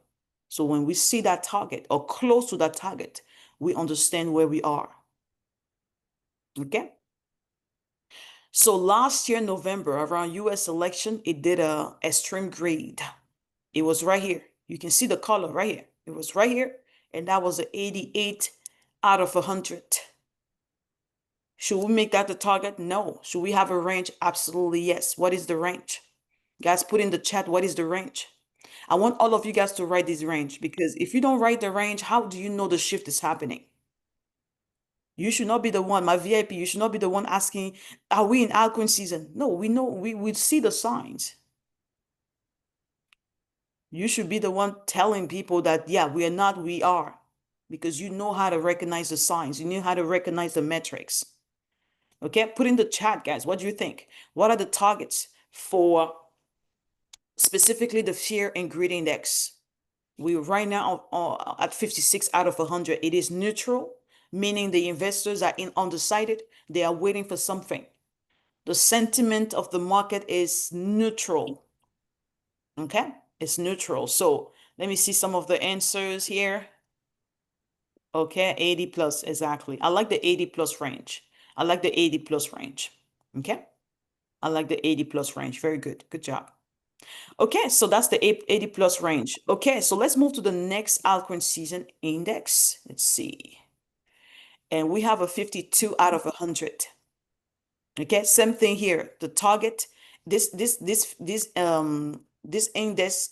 So when we see that target or close to that target, we understand where we are. Okay. So last year, November, around US election, it did a extreme grade. It was right here. You can see the color right here. It was right here. And that was an 88 out of 100. Should we make that the target? No. Should we have a range? Absolutely yes. What is the range? Guys, put in the chat, what is the range? I want all of you guys to write this range, because if you don't write the range, how do you know the shift is happening? You should not be the one, my VIP, you should not be the one asking, are we in altcoin season? No, we know, we see the signs. You should be the one telling people that, yeah, we are not, we are, because you know how to recognize the signs. You know how to recognize the metrics. Okay, put in the chat, guys. What do you think? What are the targets for specifically the fear and greed index? We're right now at 56 out of 100. It is neutral, meaning the investors are undecided. They are waiting for something. The sentiment of the market is neutral. Okay, it's neutral. So let me see some of the answers here. Okay, 80 plus, exactly. I like the 80 plus range. I like the 80 plus range. Okay, I like the 80 plus range. Very good. Good job. Okay, so that's the 80 plus range. Okay, so let's move to the next altcoin season index. Let's see. And we have a 52 out of 100. Okay, same thing here. The target, this index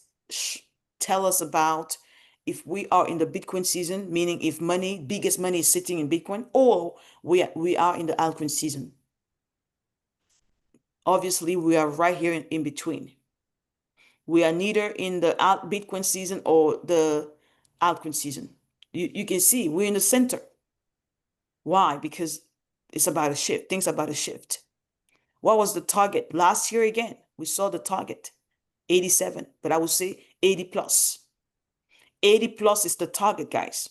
tell us about if we are in the Bitcoin season, meaning if biggest money is sitting in Bitcoin, or we are in the altcoin season. Obviously, we are right here in between. We are neither in the Bitcoin season or the altcoin season. You can see we're in the center. Why? Because it's about a shift. Things are about a shift. What was the target? Last year again, we saw the target, 87, but I would say 80 plus. 80 plus is the target, guys.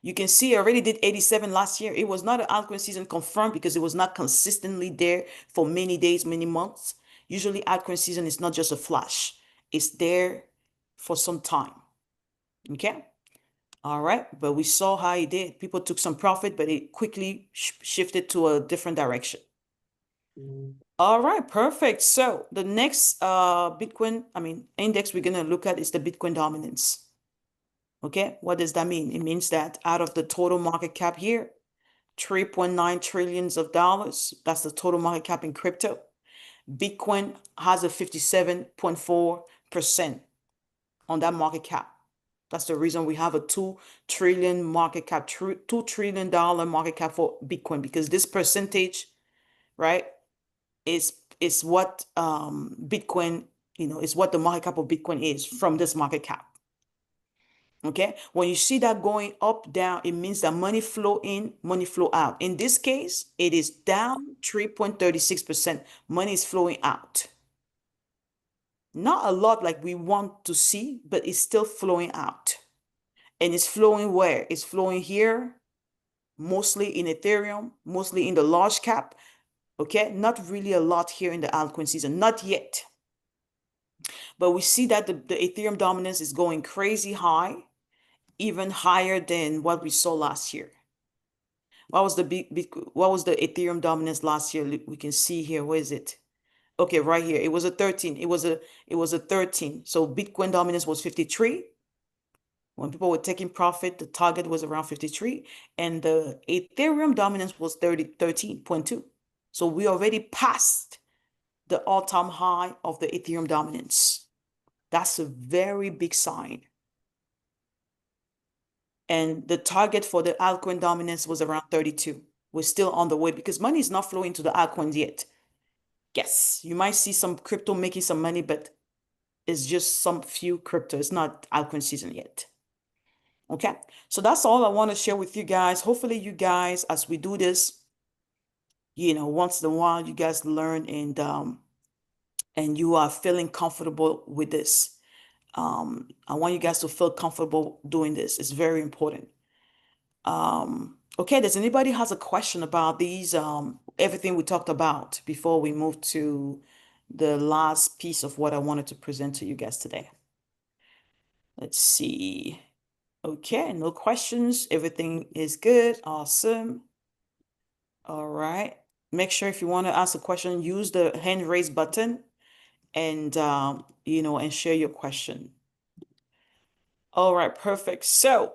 You can see I already did 87 last year. It was not an altcoin season confirmed because it was not consistently there for many days, many months. Usually altcoin season is not just a flash. It's there for some time. Okay? All right. But we saw how it did. People took some profit, but it quickly shifted to a different direction. All right, perfect. So the next Bitcoin, index we're gonna look at is the Bitcoin dominance. Okay, what does that mean? It means that out of the total market cap here, $3.9 trillion. That's the total market cap in crypto. Bitcoin has a 57.4% on that market cap. That's the reason we have a $2 trillion market cap, $2 trillion market cap for Bitcoin, because this percentage, right, is what Bitcoin, is what the market cap of Bitcoin is from this market cap. Okay, when you see that going up, down, it means that money flow in, money flow out. In this case, it is down 3.36%. Money is flowing out. Not a lot like we want to see, but it's still flowing out. And it's flowing where? It's flowing here, mostly in Ethereum, mostly in the large cap. Okay, not really a lot here in the altcoin season, not yet. But we see that the Ethereum dominance is going crazy high, even higher than what we saw last year. What was the Ethereum dominance last year? We can see here. Where is it? Okay, right here. It was a 13. It was a 13. So Bitcoin dominance was 53. When people were taking profit, the target was around 53, and the Ethereum dominance was 13.2. So we already passed the all-time high of the Ethereum dominance. That's a very big sign. And the target for the altcoin dominance was around 32. We're still on the way because money is not flowing to the altcoins yet. Yes, you might see some crypto making some money, but it's just some few crypto. It's not altcoin season yet. Okay, so that's all I want to share with you guys. Hopefully you guys, as we do this, once in a while, you guys learn and you are feeling comfortable with this. I want you guys to feel comfortable doing this. It's very important. Okay, does anybody has a question about these, everything we talked about before we move to the last piece of what I wanted to present to you guys today? Let's see. Okay, no questions. Everything is good. Awesome. All right. Make sure if you want to ask a question, use the hand raise button and, and share your question. All right, perfect. So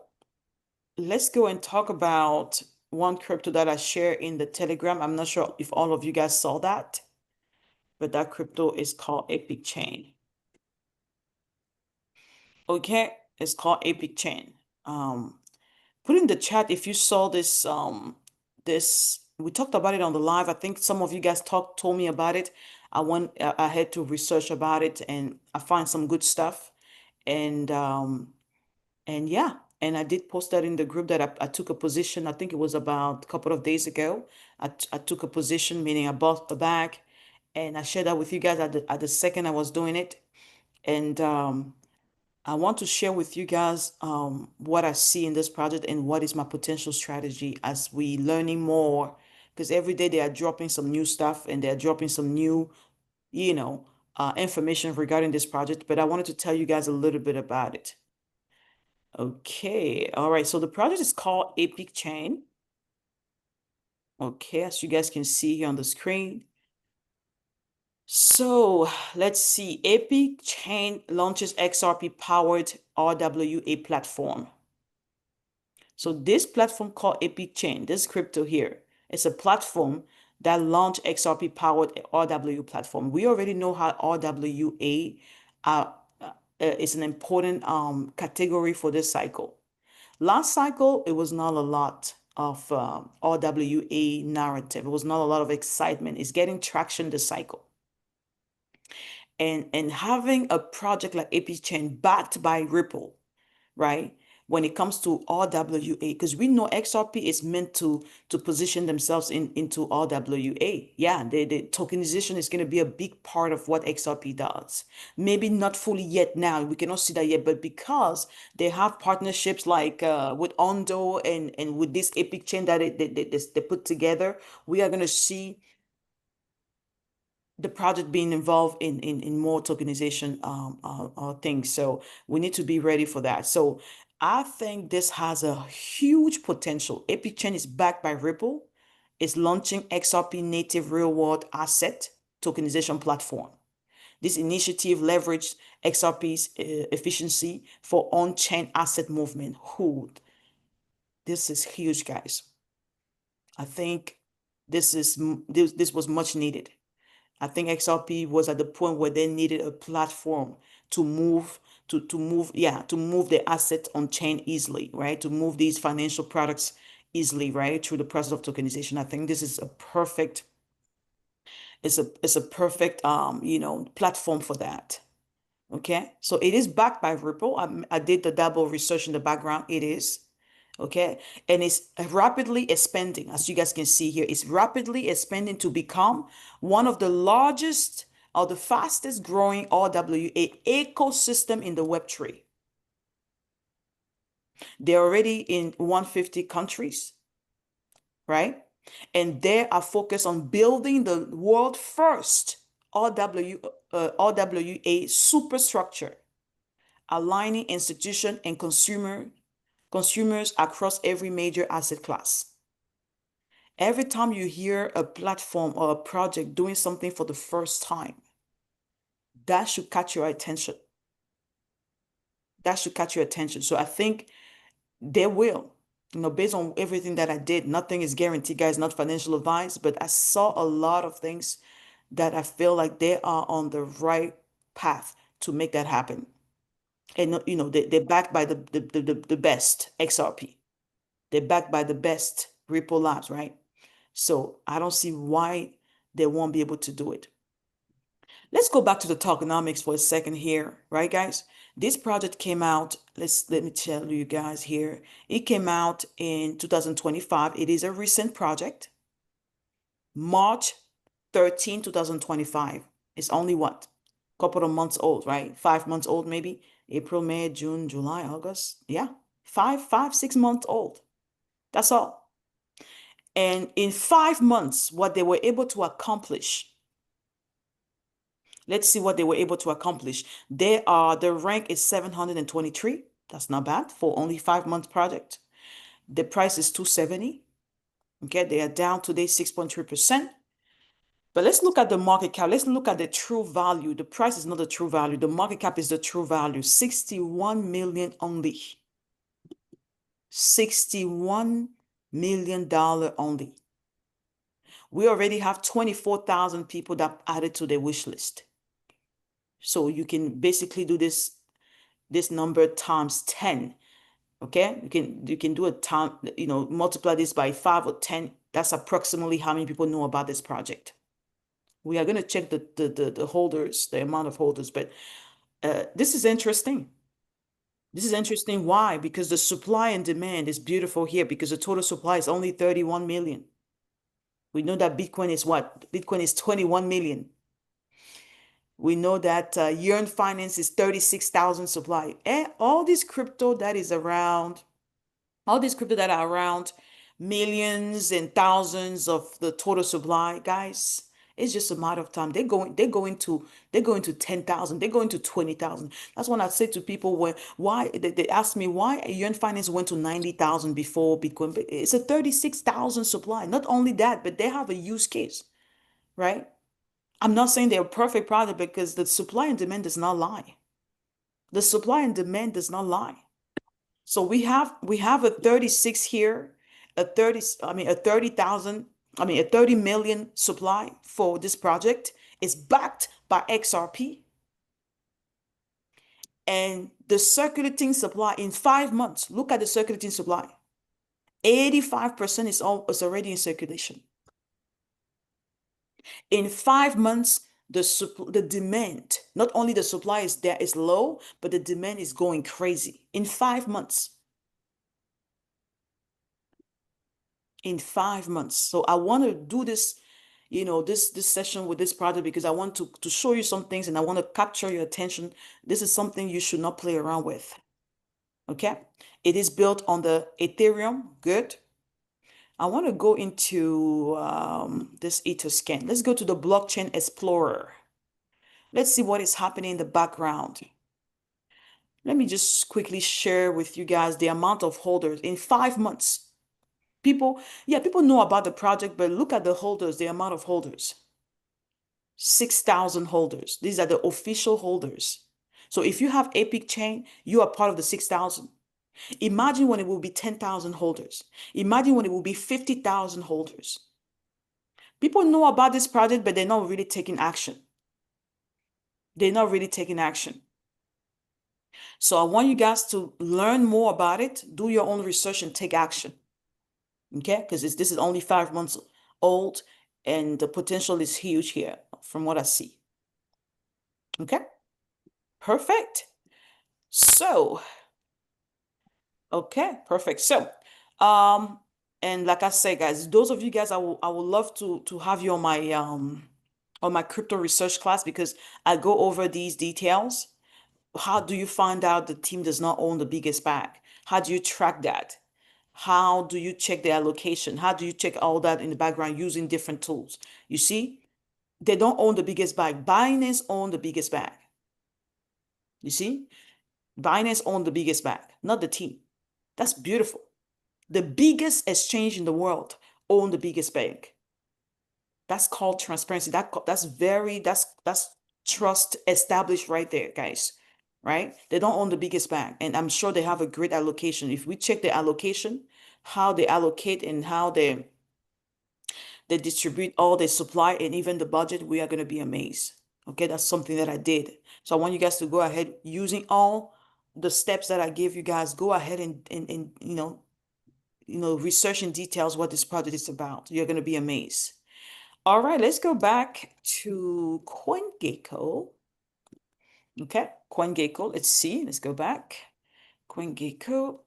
let's go and talk about one crypto that I share in the Telegram. I'm not sure if all of you guys saw that, but that crypto is called Epic Chain. Okay, it's called Epic Chain. Put in the chat if you saw this. We talked about it on the live. I think some of you guys told me about it. I had to research about it and I find some good stuff. And yeah, and I did post that in the group that I took a position. I think it was about a couple of days ago. I took a position, meaning I bought the bag, and I shared that with you guys at the second I was doing it. And I want to share with you guys what I see in this project and what is my potential strategy as we learning more, because every day they are dropping some new stuff and they're dropping some new, information regarding this project. But I wanted to tell you guys a little bit about it. Okay, all right. So the project is called Epic Chain. Okay, as you guys can see here on the screen. So let's see. Epic Chain launches XRP powered RWA platform. So this platform called Epic Chain, this crypto here, it's a platform that launched XRP powered RWA platform. We already know how RWA is an important category for this cycle. Last cycle, it was not a lot of RWA narrative. It was not a lot of excitement. It's getting traction this cycle. And having a project like Epic Chain backed by Ripple, right? When it comes to RWA, because we know XRP is meant to position themselves into RWA. Yeah, the tokenization is going to be a big part of what XRP does. Maybe not fully yet now. We cannot see that yet, but because they have partnerships like with Ondo and with this Epic Chain that they put together, we are going to see the project being involved in more tokenization things. So we need to be ready for that. So I think this has a huge potential. Epic Chain is backed by Ripple. It's launching XRP native real world asset tokenization platform. This initiative leveraged XRP's efficiency for on-chain asset movement. This is huge, guys. I think this was much needed. I think XRP was at the point where they needed a platform to move the asset on chain easily, right? To move these financial products easily, right? Through the process of tokenization. I think this is a perfect platform for that. Okay, so it is backed by Ripple. I did the double research in the background. It is. Okay, and it's rapidly expanding. As you guys can see here, it's rapidly expanding to become one of the largest or the fastest growing RWA ecosystem in the Web3. They're already in 150 countries, right? And they are focused on building the world first RWA superstructure, aligning institution and consumers across every major asset class. Every time you hear a platform or a project doing something for the first time, that should catch your attention. That should catch your attention. So I think they will, based on everything that I did, nothing is guaranteed, guys, not financial advice, but I saw a lot of things that I feel like they are on the right path to make that happen. And, they're backed by the best XRP. They're backed by the best Ripple Labs, right? So I don't see why they won't be able to do it. Let's go back to the tokenomics for a second here, right, guys? This project came out, let me tell you guys here. It came out in 2025. It is a recent project. March 13, 2025. It's only what? Couple of months old, right? 5 months old, maybe. April, May, June, July, August. Yeah. 6 months old. That's all. And in 5 months, what they were able to accomplish. Let's see what they were able to accomplish. The rank is 723. That's not bad for only 5 months project. The price is 270. Okay, they are down today 6.3%. But let's look at the market cap. Let's look at the true value. The price is not the true value. The market cap is the true value. 61 million only. $61 million only. We already have 24,000 people that added to the wish list. So you can basically do this number times 10. Okay, you can do a time, multiply this by 5 or 10. That's approximately how many people know about this project. We are going to check the holders, the amount of holders, but this is interesting. This is interesting. Why? Because the supply and demand is beautiful here, because the total supply is only 31 million. We know that Bitcoin is what? Bitcoin is 21 million. We know that Yearn Finance is 36,000 supply. And all this crypto that are around millions and thousands of the total supply, guys, it's just a matter of time. They're going to 10,000. They're going to 20,000. That's when I say to people, why they ask me why Yearn Finance went to 90,000 before Bitcoin. But it's a 36,000 supply. Not only that, but they have a use case, right? I'm not saying they're a perfect product, because the supply and demand does not lie. The supply and demand does not lie. So we have a 36 here, a 30 million supply for this project. Is backed by XRP. And the circulating supply in 5 months, look at the circulating supply. 85% is already in circulation. In 5 months, the demand, not only the supply is low, but the demand is going crazy in 5 months. In 5 months. So I want to do this, this session with this project, because I want to show you some things, and I want to capture your attention. This is something you should not play around with. Okay. It is built on the Ethereum. Good. I want to go into this Etherscan. Let's go to the Blockchain Explorer. Let's see what is happening in the background. Let me just quickly share with you guys the amount of holders in 5 months. People know about the project, but look at the holders, the amount of holders. 6,000 holders. These are the official holders. So if you have Epic Chain, you are part of the 6,000. Imagine when it will be 10,000 holders. Imagine when it will be 50,000 holders. People know about this project, but they're not really taking action. They're not really taking action. So I want you guys to learn more about it, do your own research, and take action. Okay? Because this is only 5 months old, and the potential is huge here from what I see. Okay? Perfect. So, okay, perfect. So, and like I said, guys, those of you guys, I would love to have you on my crypto research class, because I go over these details. How do you find out the team does not own the biggest bag? How do you track that? How do you check the allocation? How do you check all that in the background using different tools? You see, they don't own the biggest bag. Binance own the biggest bag. You see, Binance own the biggest bag, not the team. That's beautiful. The biggest exchange in the world own the biggest bank. That's called transparency. That's trust established right there, guys. Right? They don't own the biggest bank, and I'm sure they have a great allocation. If we check the allocation, how they allocate and how they distribute all the supply and even the budget, we are going to be amazed. Okay, that's something that I did. So I want you guys to go ahead using all the steps that I gave you guys. Go ahead and research in details what this project is about. You're going to be amazed. All right, let's go back to CoinGecko. Okay, CoinGecko. Let's see. Let's go back. CoinGecko.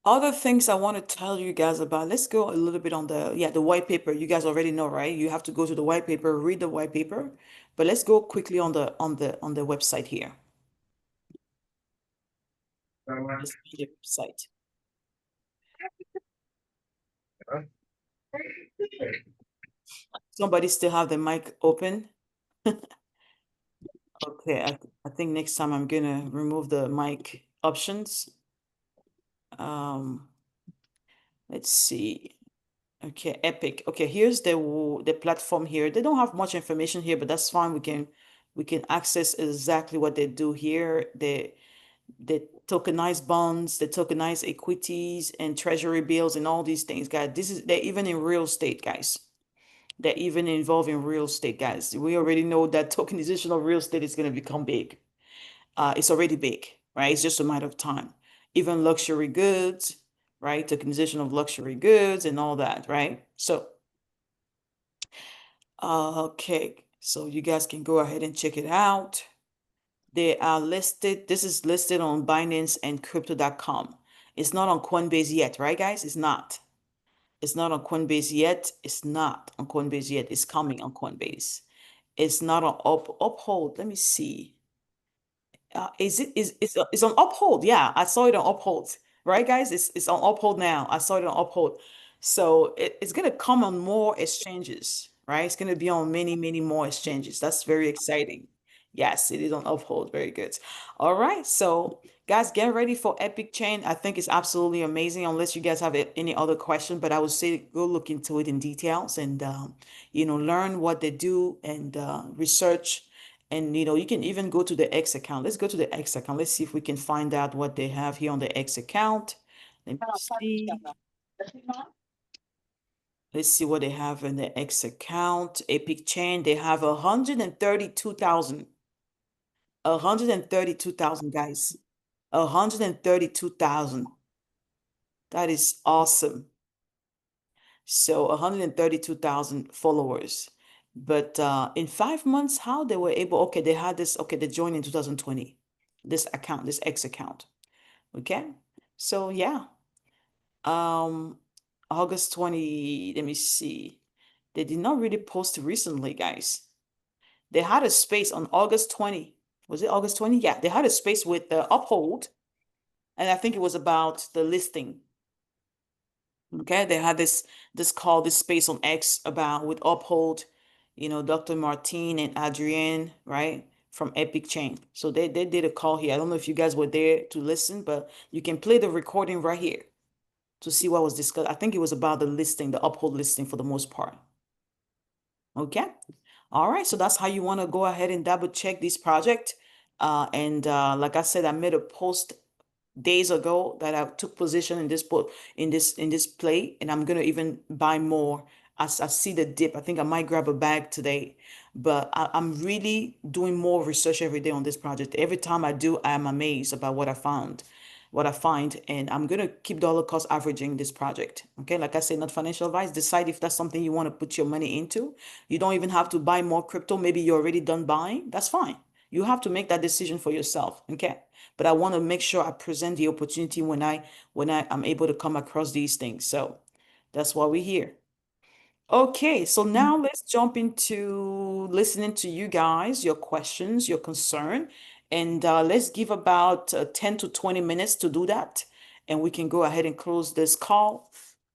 Other things I want to tell you guys about. Let's go a little bit on the white paper. You guys already know, right? You have to go to the white paper, read the white paper. But let's go quickly on the website here. Let's see the website. Somebody still have the mic open? Okay, I think next time I'm gonna remove the mic options. Let's see. Okay, Epic. Okay, here's the platform here. They don't have much information here, but that's fine. We can access exactly what they do here. They tokenize bonds, they tokenize equities and treasury bills and all these things, guys. They're even in real estate, guys. They're even involved in real estate, guys. We already know that tokenization of real estate is going to become big. It's already big, right? It's just a matter of time. Even luxury goods, right? Tokenization of luxury goods and all that, right? So, okay. So you guys can go ahead and check it out. They are listed. This is listed on Binance and Crypto.com. It's not on Coinbase yet, right, guys? It's not. It's not on Coinbase yet. It's not on Coinbase yet. It's coming on Coinbase. It's not on Uphold. Let me see. It's on Uphold? Yeah, I saw it on Uphold. Right, guys? It's on Uphold now. I saw it on Uphold. So it's gonna come on more exchanges, right? It's gonna be on many, many more exchanges. That's very exciting. Yes, it is on Uphold. Very good. All right, so guys, get ready for Epic Chain. I think it's absolutely amazing. Unless you guys have any other question, but I would say go look into it in details and learn what they do and research. And you can even go to the X account. Let's go to the X account. Let's see if we can find out what they have here on the X account. Let me see. Let's see what they have in the X account. Epic Chain, they have 132,000. 132,000, guys. 132,000. That is awesome. So 132,000 followers. But in 5 months, how they were able, okay, they had this, okay, they joined in 2020, this account, this X account. Okay. So yeah. August 20, let me see. They did not really post recently, guys. They had a space on August 20. Was it August 20? Yeah, they had a space with the Uphold. And I think it was about the listing. Okay, they had this space on X about with Uphold, Dr. Martin and Adrienne, right? From Epic Chain. So they did a call here. I don't know if you guys were there to listen, but you can play the recording right here to see what was discussed. I think it was about the listing, the Uphold listing for the most part. Okay. All right. So that's how you want to go ahead and double check this project. And like I said, I made a post days ago that I took position in this play, and I'm gonna even buy more as I see the dip. I think I might grab a bag today, but I'm really doing more research every day on this project. Every time I do, I am amazed about what I find, and I'm gonna keep dollar cost averaging this project. Okay, like I said, not financial advice. Decide if that's something you want to put your money into. You don't even have to buy more crypto. Maybe you're already done buying. That's fine. You have to make that decision for yourself. Okay, but I want to make sure I present the opportunity when I am able to come across these things. So that's why we're here. Okay, so now let's jump into listening to you guys, your questions, your concern, and let's give about 10 to 20 minutes to do that, and we can go ahead and close this call.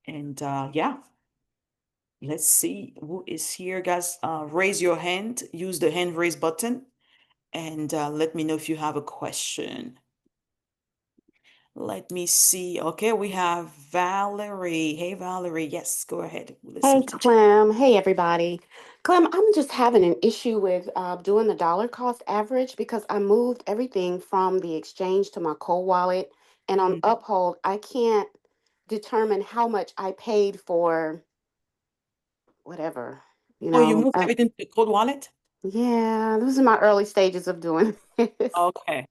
And yeah, let's see who is here, guys. Raise your hand, use the hand raise button, and let me know if you have a question. Let me see. Okay, we have Valerie. Hey, Valerie. Yes, go ahead. We'll Hey, listen to you. Clem. Hey, everybody. Clem, I'm just having an issue with doing the dollar cost average because I moved everything from the exchange to my cold wallet. And on Mm. Uphold, I can't determine how much I paid for whatever, you Oh, you know. moved everything to the cold wallet? Yeah, this is my early stages of doing this. Okay.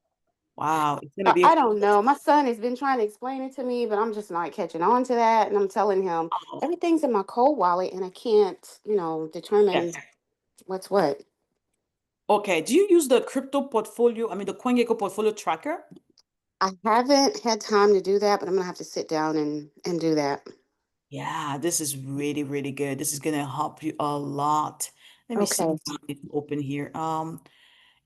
Wow. It's gonna be a I don't know. My son has been trying to explain it to me, but I'm just not catching on to that. And I'm telling him everything's in my cold wallet and I can't, determine yes. what's what. Okay. Do you use the crypto portfolio? I mean, the CoinGecko portfolio tracker? I haven't had time to do that, but I'm gonna have to sit down and do that. Yeah, this is really, really good. This is gonna help you a lot. Let me see Okay. if it's open here.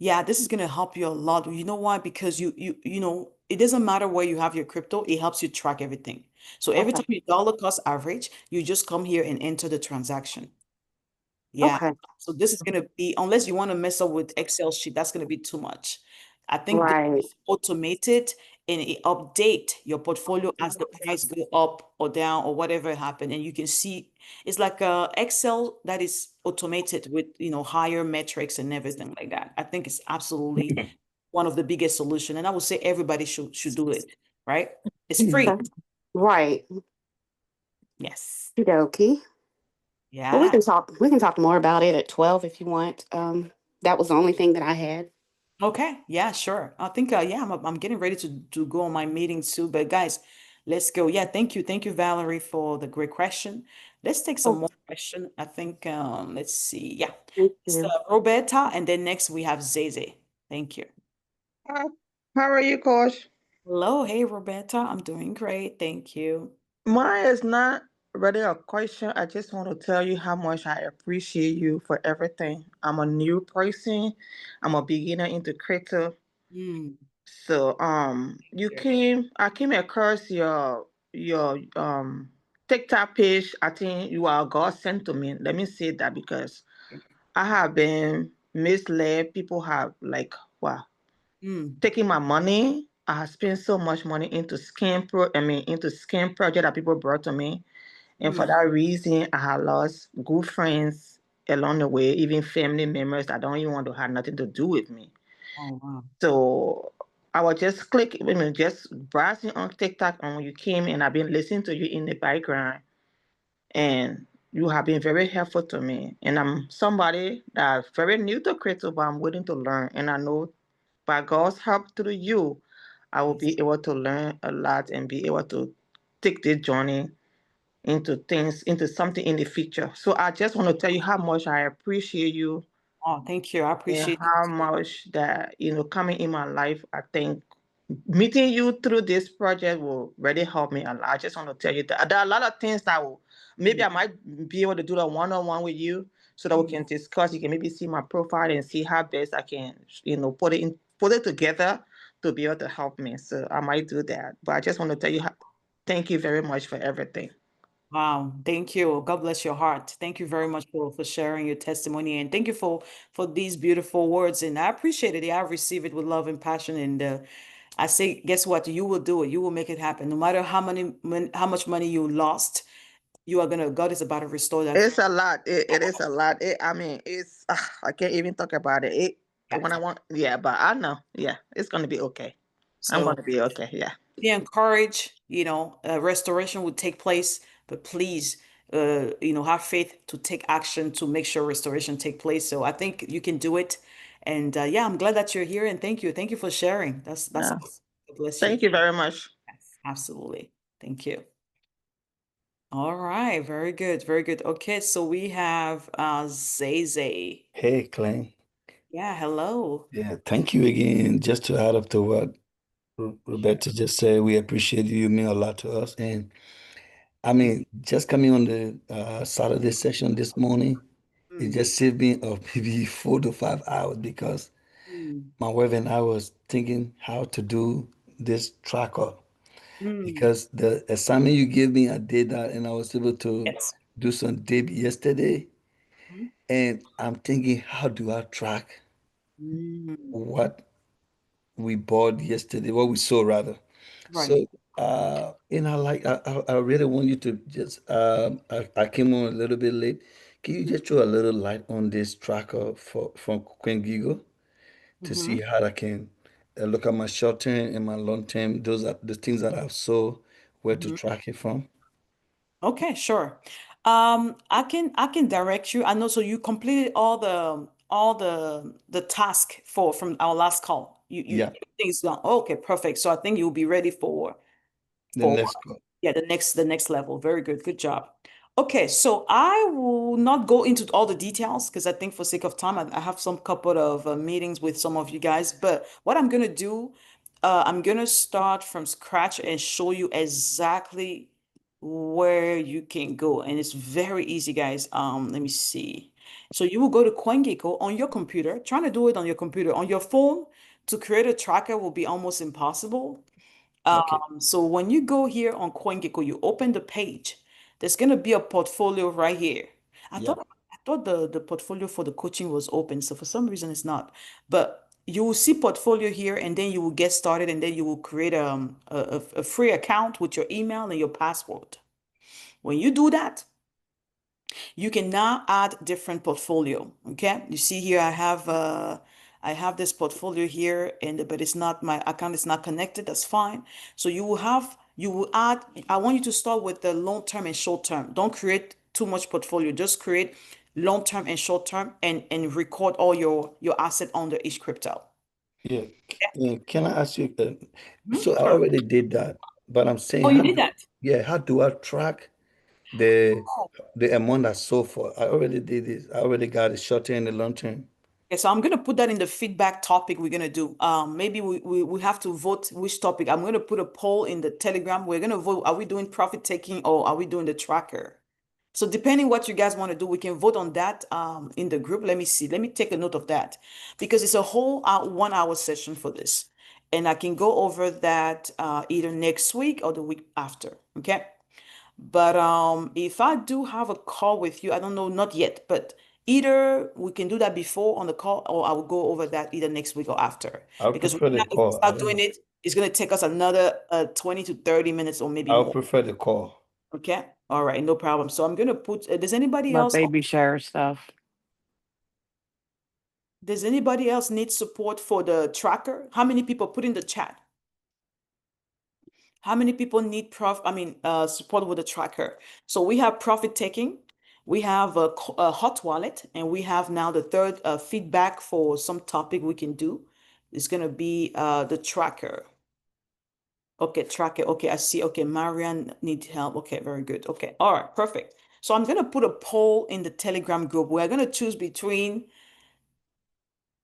Yeah, this is gonna help you a lot. You know why? Because it doesn't matter where you have your crypto, it helps you track everything. So every Okay. time you dollar cost average, you just come here and enter the transaction. Yeah. Okay. So this is gonna be, unless you want to mess up with Excel sheet, that's gonna be too much. I think this Right. is automated and it update your portfolio as the price go up or down or whatever happened. And you can see it's like a Excel that is automated with higher metrics and everything like that. I think it's absolutely one of the biggest solution. And I would say everybody should do it, right? It's free. Okay. Right. Yes. Okie. Well, we Yeah. can talk. We can talk more about it at 12 if you want. That was the only thing that I had. Okay, yeah, sure. I think yeah, I'm getting ready to go on my meeting soon. But guys, let's go. Yeah, thank you, Valerie, for the great question. Let's take some Oh, more question. I think let's see. Yeah, thank it's you. Roberta, and then next we have Zeze. Thank you. Hi. How are you, Coach? Hello, hey Roberta, I'm doing great. Thank you. Mine is not really a question. I just want to tell you how much I appreciate you for everything. I'm a new person. I'm a beginner into crypto. Mm, So yeah. I came across your TikTok page. I think you are God sent to me. Let me say that because I have been misled. People have like wow Mm, taking my money. I have spent so much money into into scam project that people brought to me. And for mm. that reason, I have lost good friends along the way, even family members that don't even want to have nothing to do with me. Oh wow. So I was just clicking, just browsing on TikTok, and when you came and I've been listening to you in the background, and you have been very helpful to me. And I'm somebody that's very new to crypto, but I'm willing to learn. And I know by God's help through you, I will Yes. be able to learn a lot and be able to take this journey into something in the future. So I just want to tell you how much I appreciate you Oh, thank you. I and appreciate how it. much that coming in my life. I think meeting you through this project will really help me a lot. I just want to tell you that there are a lot of things that will maybe Mm, I might be able to do that one-on-one with you so that we mm. can discuss. You can maybe see my profile and see how best I can put it together to be able to help me. So I might do that. But I just want to tell you thank you very much for everything. Wow, thank you. God bless your heart. Thank you very much for sharing your testimony, and thank you for these beautiful words. And I appreciate it. I receive it with love and passion. And I say, guess what? You will do it. You will make it happen. No matter how much money you lost, you are gonna. God is about to restore that. It's a lot. It is a lot. I mean, it's I can't even talk about it. when I want, yeah, but I know, yeah, it's gonna be okay. I'm So gonna be okay, yeah. we encourage, restoration would take place, but please, have faith to take action to make sure restoration take place. So I think you can do it. And yeah, I'm glad that you're here and thank you. Thank you for sharing. That's Yeah. awesome. God bless you. Thank you very much. Yes, absolutely. Thank you. All right, very good, very good. Okay, so we have Zay. Hey, Clem. Yeah, hello. Yeah, thank you again. Just to add up to what Roberta just said, we appreciate you. You mean a lot to us. And I mean, just coming on the Saturday session this morning, it just saved me of maybe 4 to 5 hours because Mm, my wife and I was thinking how to do this tracker. mm, Because the assignment you gave me, I did that and I was able to yes. do some dip yesterday. Mhm. And I'm thinking, how do I track Mm, what we bought yesterday, what we saw rather? right. So, like I really want you to just I came on a little bit late. Can you just throw a little light on this tracker from Queen Gigo to Mm-hmm. see how I can look at my short term and my long term? Those are the things that I saw where to Mm-hmm. track it from. Okay, sure. I can direct you. I know, so you completed all the task from our last call. You Yeah, everything's done. Okay, perfect. So I think you'll be ready for the for next call. yeah, the next level. Very good. Good job. Okay, so I will not go into all the details because I think for sake of time, I have some couple of meetings with some of you guys. But what I'm gonna do, I'm gonna start from scratch and show you exactly where you can go, and it's very easy, guys. Let me see. So you will go to CoinGecko on your computer. Trying to do it on your computer. On your phone, to create a tracker will be almost impossible. Okay. So when you go here on CoinGecko, you open the page. There's gonna be a portfolio right here. I Yeah. thought I thought the portfolio for the coaching was open, so for some reason it's not. But you will see portfolio here, and then you will get started, and then you will create a free account with your email and your password. When you do that, you can now add different portfolio. Okay, you see here I have this portfolio here, but it's not, my account is not connected. That's fine. So you will add. I want you to start with the long term and short term. Don't create too much portfolio. Just create long term and short term, and record all your asset under each crypto. Yeah. Can I ask you? Mhm, So I sure. already did that, but I'm saying, Oh, you did that. yeah, how do I track the the amount I sold for? I already did this. I already got the short term and the long term. Okay, so I'm gonna put that in the feedback topic we're gonna do. Maybe we have to vote which topic. I'm gonna put a poll in the Telegram. We're gonna vote, are we doing profit taking or are we doing the tracker? So depending what you guys want to do, we can vote on that in the group. Let me see. Let me take a note of that because it's a whole 1 hour session for this. And I can go over that either next week or the week after. Okay. But if I do have a call with you, I don't know, not yet, but either we can do that before on the call, or I will go over that either next week or after. I Because prefer right the now, if we call. I start don't doing know. it, it's gonna take us another 20 to 30 minutes or maybe I would more. prefer the call. Okay. All right, no problem. So I'm gonna put. But baby share stuff. Does anybody else need support for the tracker? How many people put in the chat? How many people need support with the tracker? So we have profit taking, we have a hot wallet, and we have now the third feedback for some topic we can do. It's gonna be the tracker. Okay, tracker. Okay, I see. Okay, Marianne needs help. Okay, very good. Okay, all right, perfect. So I'm gonna put a poll in the Telegram group. We're gonna choose between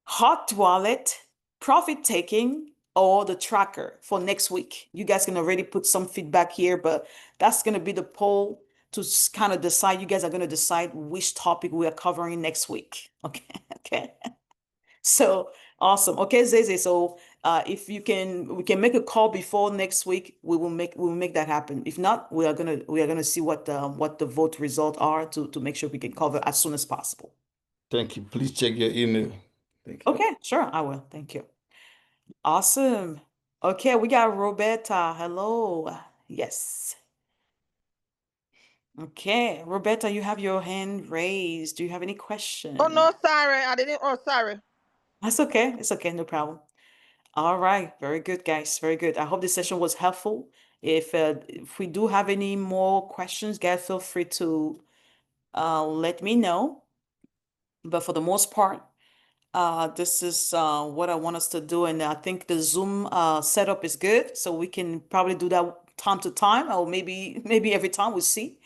hot wallet, profit taking, or the tracker for next week. You guys can already put some feedback here, but that's going to be the poll to kind of decide. You guys are going to decide which topic we are covering next week. Okay. Okay. So awesome. Okay, Zeze. So if you can, we can make a call before next week. We will make that happen. If not, we are gonna see what the vote results are to make sure we can cover as soon as possible. Thank you. Please check your email. Thank you. Okay, sure, I will. Thank you. Awesome. Okay, we got Roberta. Hello. Yes. Okay, Roberta, you have your hand raised. Do you have any Oh question? no, sorry, I didn't. Oh, sorry. That's okay. It's okay. No problem. All right. Very good, guys. Very good. I hope this session was helpful. If we do have any more questions, guys, feel free to let me know. But for the most part, this is what I want us to do. And I think the Zoom setup is good. So we can probably do that time to time, or maybe every time we see.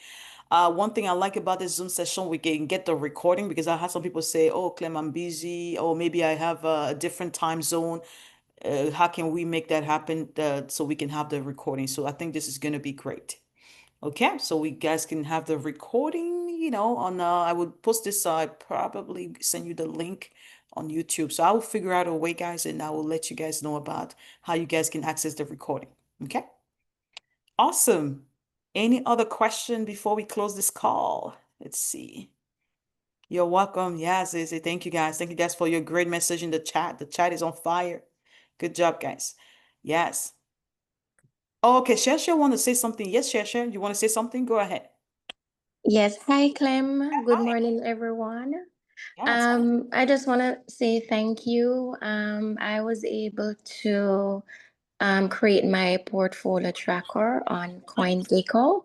One thing I like about this Zoom session, we can get the recording, because I had some people say, "Oh, Clem, I'm busy," or maybe I have a different time zone. How can we make that happen so we can have the recording? So I think this is going to be great. Okay, so we guys can have the recording, on I would post this, I probably send you the link on YouTube. So I will figure out a way, guys, and I will let you guys know about how you guys can access the recording. Okay, awesome. Any other question before we close this call? Let's see. You're welcome. Yes, Izzy. Thank you, guys. Thank you, guys, for your great message in the chat. The chat is on fire. Good job, guys. Yes. Oh, okay. Shasha want to say something. Yes, Shasha, you want to say something? Go ahead. Yes, hi Clem. Good morning, everyone. Yes. I just want to say thank you. I was able to create my portfolio tracker on CoinGecko,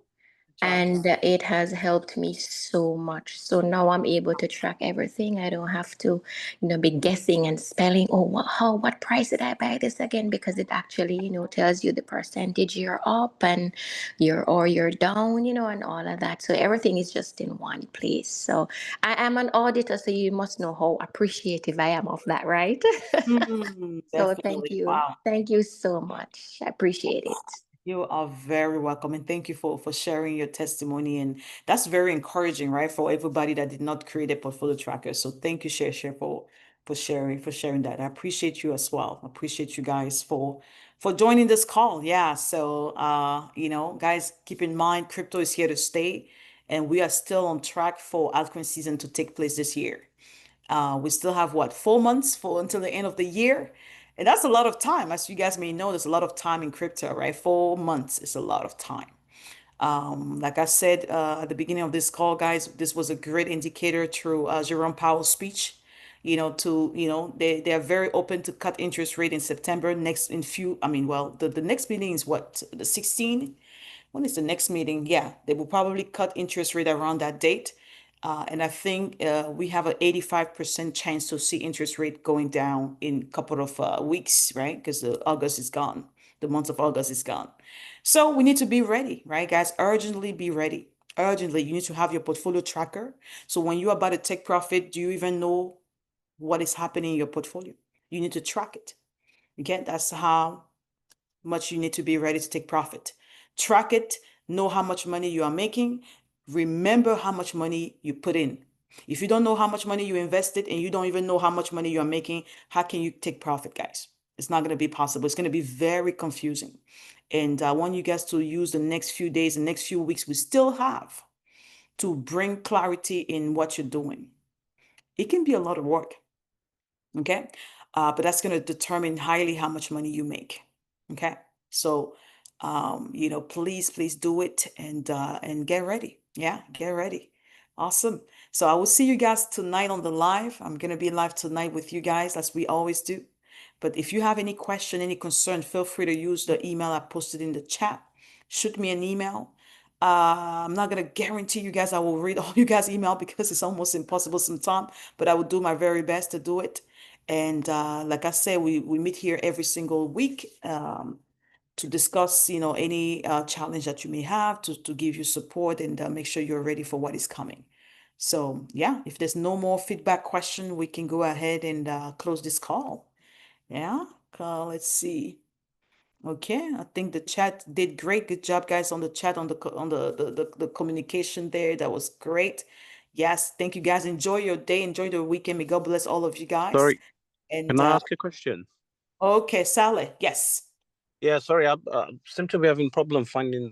and it has helped me so much. So now I'm able to track everything. I don't have to, be guessing and spelling, oh, what price did I buy this again? Because it actually, tells you the percentage you're up and you're down, and all of that. So everything is just in one place. So I am an auditor, so you must know how appreciative I am of that, right? So thank Definitely. you. Wow. Thank you so much. I appreciate it. You are very welcome, and thank you for sharing your testimony. And that's very encouraging, right, for everybody that did not create a portfolio tracker. So thank you, Share for sharing that. I appreciate you as well. I appreciate you guys for joining this call. Yeah. So guys, keep in mind, crypto is here to stay, and we are still on track for altcoin season to take place this year. We still have 4 months until the end of the year. And that's a lot of time. As you guys may know, there's a lot of time in crypto, right? 4 months is a lot of time. Like I said at the beginning of this call, guys, this was a great indicator through Jerome Powell's speech. They are very open to cut interest rate in September. The next meeting is what, the 16th? When is the next meeting? Yeah, they will probably cut interest rate around that date. And I think we have an 85% chance to see interest rate going down in a couple of weeks, right? Because August is gone. The month of August is gone. So we need to be ready, right, guys? Urgently be ready. Urgently, you need to have your portfolio tracker. So when you're about to take profit, do you even know what is happening in your portfolio? You need to track it. Okay, that's how much you need to be ready to take profit. Track it, know how much money you are making, remember how much money you put in. If you don't know how much money you invested and you don't even know how much money you are making, how can you take profit, guys? It's not going to be possible. It's going to be very confusing. And I want you guys to use the next few days, the next few weeks we still have to bring clarity in what you're doing. It can be a lot of work, okay? But that's going to determine highly how much money you make, okay? So, please do it and get ready. Yeah, get ready. Awesome. So I will see you guys tonight on the live. I'm going to be live tonight with you guys as we always do. But if you have any question, any concern, feel free to use the email I posted in the chat. Shoot me an email. I'm not going to guarantee you guys I will read all you guys' email because it's almost impossible sometimes, but I will do my very best to do it. And like I said, we meet here every single week to discuss, any challenge that you may have, to give you support and make sure you're ready for what is coming. So yeah, if there's no more feedback question, we can go ahead and close this call. Yeah, let's see. Okay, I think the chat did great. Good job, guys, on the chat, on the communication there. That was great. Yes, thank you, guys. Enjoy your day. Enjoy the weekend. May God bless all of you guys. Sorry, And can I ask a question? okay, Sally. Yes. Yeah, sorry, I seem to be having problem finding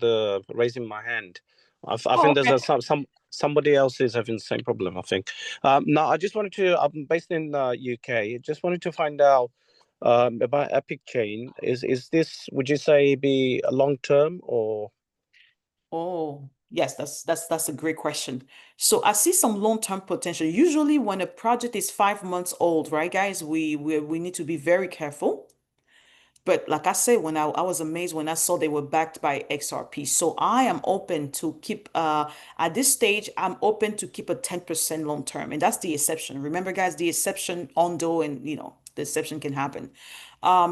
raising my hand. I Oh, think there's okay. somebody else is having the same problem, I think. Now, I just wanted to, I'm based in UK. Just wanted to find out about Epic Chain. Is this, would you say, be a long term or? Oh, Yes, that's a great question. So I see some long-term potential. Usually when a project is 5 months old, right, guys, we need to be very careful. But like I said, when I was amazed when I saw they were backed by XRP. So I am open to keep at this stage, I'm open to keep a 10% long term. And that's the exception. Remember, guys, the exception undo and the exception can happen.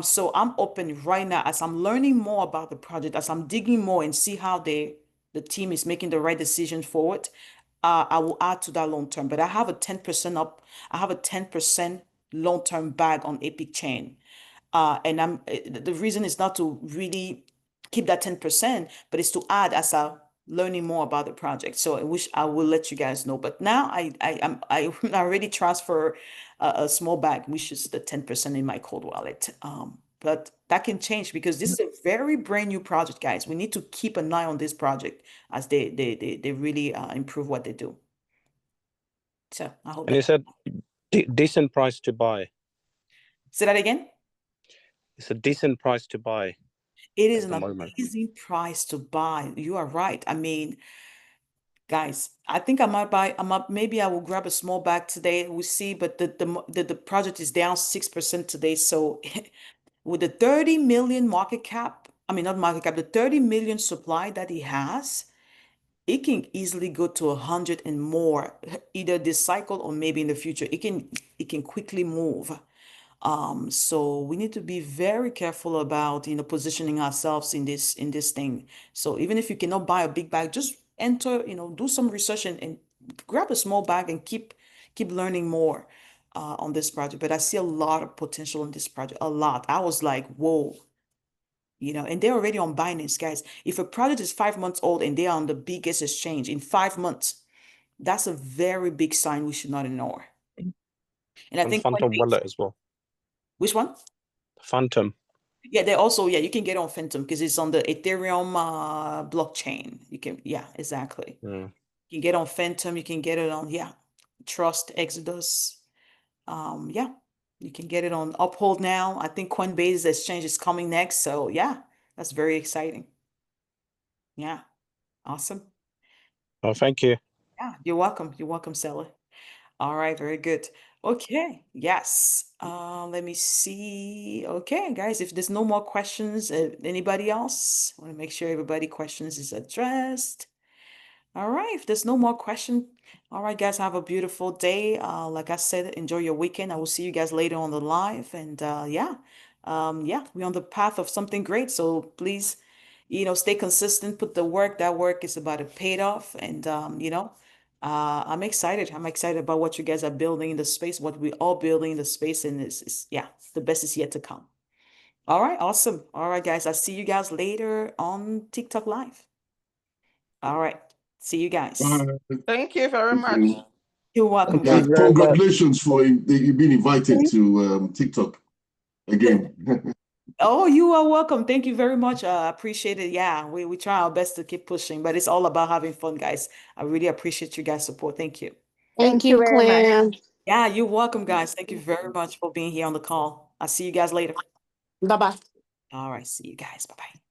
So I'm open right now as I'm learning more about the project, as I'm digging more and see how the team is making the right decision forward. I will add to that long term. But I have a 10% up, I have a 10% long term bag on Epic Chain. And the reason is not to really keep that 10%, but it's to add as I'm learning more about the project. So I wish I will let you guys know. But now I already transfer a small bag, which is the 10% in my cold wallet. But that can change because this is a very brand new project, guys. We need to keep an eye on this project as they really improve what they do. So I hope And it's a decent price to buy. Say that again. It's a decent price to buy. It is an amazing price to buy. You are right. I mean, guys, I think I might buy. Maybe I will grab a small bag today. We'll see. But the project is down 6% today. So with the 30 million market cap, I mean not market cap, the 30 million supply that he has, it can easily go to 100 and more, either this cycle or maybe in the future. It can quickly move. So we need to be very careful about, positioning ourselves in this thing. So even if you cannot buy a big bag, just enter, do some research and grab a small bag and keep learning more on this project. But I see a lot of potential in this project, a lot. I was like, whoa, and they're already on Binance, guys. If a project is 5 months old and they're on the biggest exchange in 5 months, that's a very big sign we should not ignore. And I think Phantom wallet as well. Which one? Phantom. Yeah, they also, you can get on Phantom because it's on the Ethereum blockchain. You can, exactly. Yeah. You can get on Phantom, you can get it on, Trust, Exodus. You can get it on UPHOLD now. I think Coinbase exchange is coming next. So that's very exciting. Yeah, awesome. Oh, thank you. Yeah, you're welcome. You're welcome, Sally. All right, very good. Okay, yes. Let me see. Okay, guys, if there's no more questions, anybody else? I want to make sure everybody questions is addressed. All right, if there's no more question, all right, guys, have a beautiful day. Like I said, enjoy your weekend. I will see you guys later on the live. And we're on the path of something great. So please, stay consistent, put the work. That work is about to pay it off. And I'm excited. I'm excited about what you guys are building in the space, what we're all building in the space, and the best is yet to come. All right, awesome. All right, guys, I'll see you guys later on TikTok Live. All right, see you guys. Thank you very much. You're welcome. Congratulations for you being invited to TikTok again. Oh, you are welcome. Thank you very much. I appreciate it. Yeah, we try our best to keep pushing, but it's all about having fun, guys. I really appreciate you guys' support. Thank you. Thank you, very much. Clem. Yeah, you're welcome, guys. Thank you very much for being here on the call. I'll see you guys later. Bye-bye. All right, see you guys. Bye-bye.